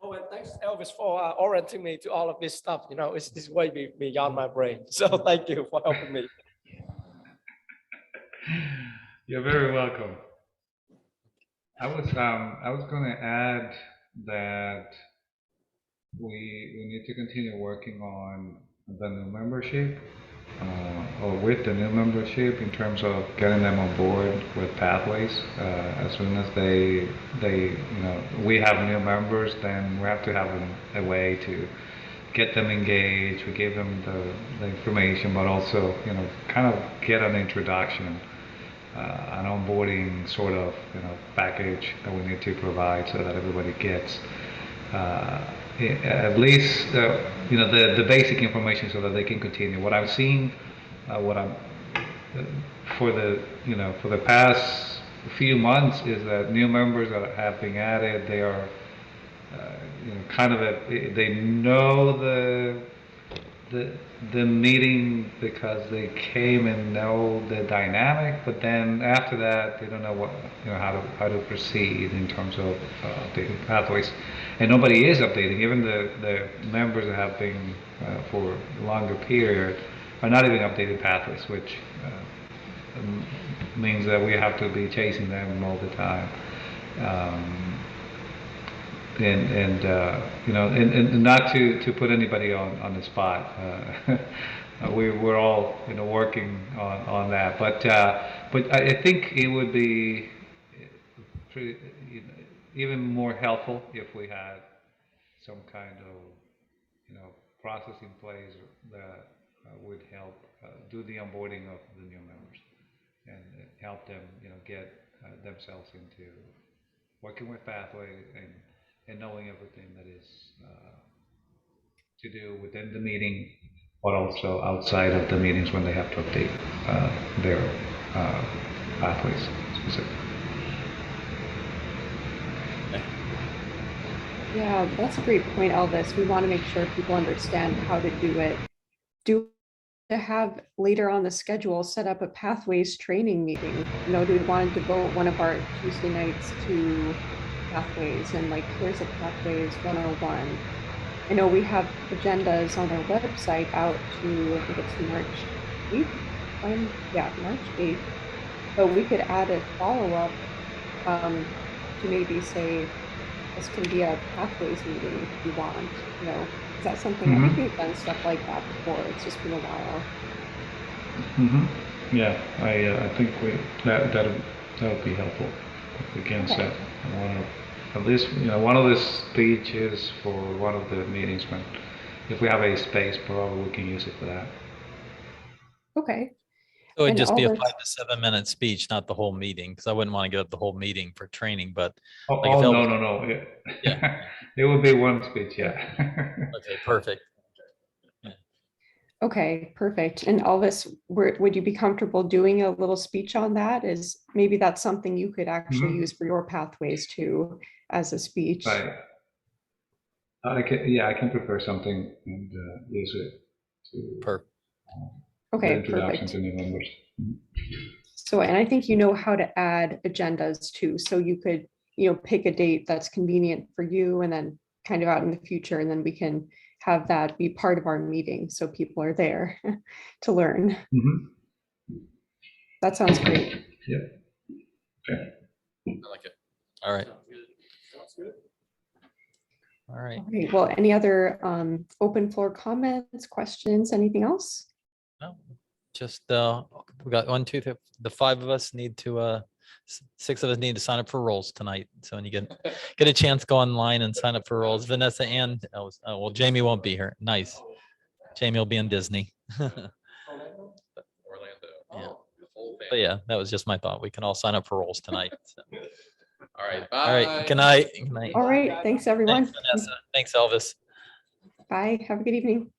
E: Oh, and thanks, Elvis, for orienting me to all of this stuff. You know, it's way beyond my brain. So thank you for helping me.
S: You're very welcome. I was going to add that we need to continue working on the new membership, or with the new membership, in terms of getting them on board with Pathways. As soon as they we have new members, then we have to have a way to get them engaged. We give them the information, but also kind of get an introduction, an onboarding sort of package that we need to provide so that everybody gets at least the basic information so that they can continue. What I've seen, for the past few months, is that new members that have been added, they are they know the meeting because they came and know the dynamic, but then after that they don't know how to proceed in terms of updating Pathways, and nobody is updating. Even the members that have been for a longer period are not even updating Pathways, which means that we have to be chasing them all the time. And not to put anybody on the spot. We're all working on that, but I think it would be even more helpful if we had some kind of process in place that would help do the onboarding of the new members and help them get themselves into working with Pathway and knowing everything that is to do within the meeting, but also outside of the meetings when they have to update their Pathways specifically.
B: Yeah, that's a great point, Elvis. We want to make sure people understand how to do it. Do to have later on the schedule set up a Pathways training meeting? Do we want to devote one of our Tuesday nights to Pathways and here's a Pathways 101? I know we have agendas on our website out to, I think it's March 8th. March 8th. But we could add a follow-up to maybe say, this can be a Pathways meeting if you want. Is that something? I think we've done stuff like that before. It's just been a while.
S: Yeah, I think that would be helpful if we can set at least one of the speeches for one of the meetings. When if we have a space, probably we can use it for that.
B: Okay.
Q: So it'd just be a 5 to 7 minute speech, not the whole meeting, because I wouldn't want to get up the whole meeting for training. But
S: no. It would be one speech. Yeah.
Q: Okay, perfect.
B: Okay, perfect. And Elvis, would you be comfortable doing a little speech on that? Is maybe that's something you could actually use for your Pathways too, as a speech.
S: Right. I can prepare something and use it to
B: Okay,
S: introduction
B: perfect.
S: to new members.
B: So, and I think how to add agendas too. So you could, pick a date that's convenient for you and then kind of out in the future, and then we can have that be part of our meeting so people are there to learn. That sounds great.
S: Yeah. Okay.
Q: I like it. All right. All right.
B: All right. Well, any other open floor comments, questions, anything else?
Q: No, just we got 1, 2, 3, the 5 of us need to 6 of us need to sign up for roles tonight. So when you get a chance, go online and sign up for roles. Vanessa and well, Jamie won't be here. Nice. Jamie will be in Disney.
P: Orlando.
Q: Yeah. But yeah, that was just my thought. We can all sign up for roles tonight. So.
P: All right.
Q: Bye. All right. Good night. Good night.
B: All right. Thanks, everyone.
Q: Thanks, Vanessa. Thanks, Elvis.
B: Bye. Have a good evening.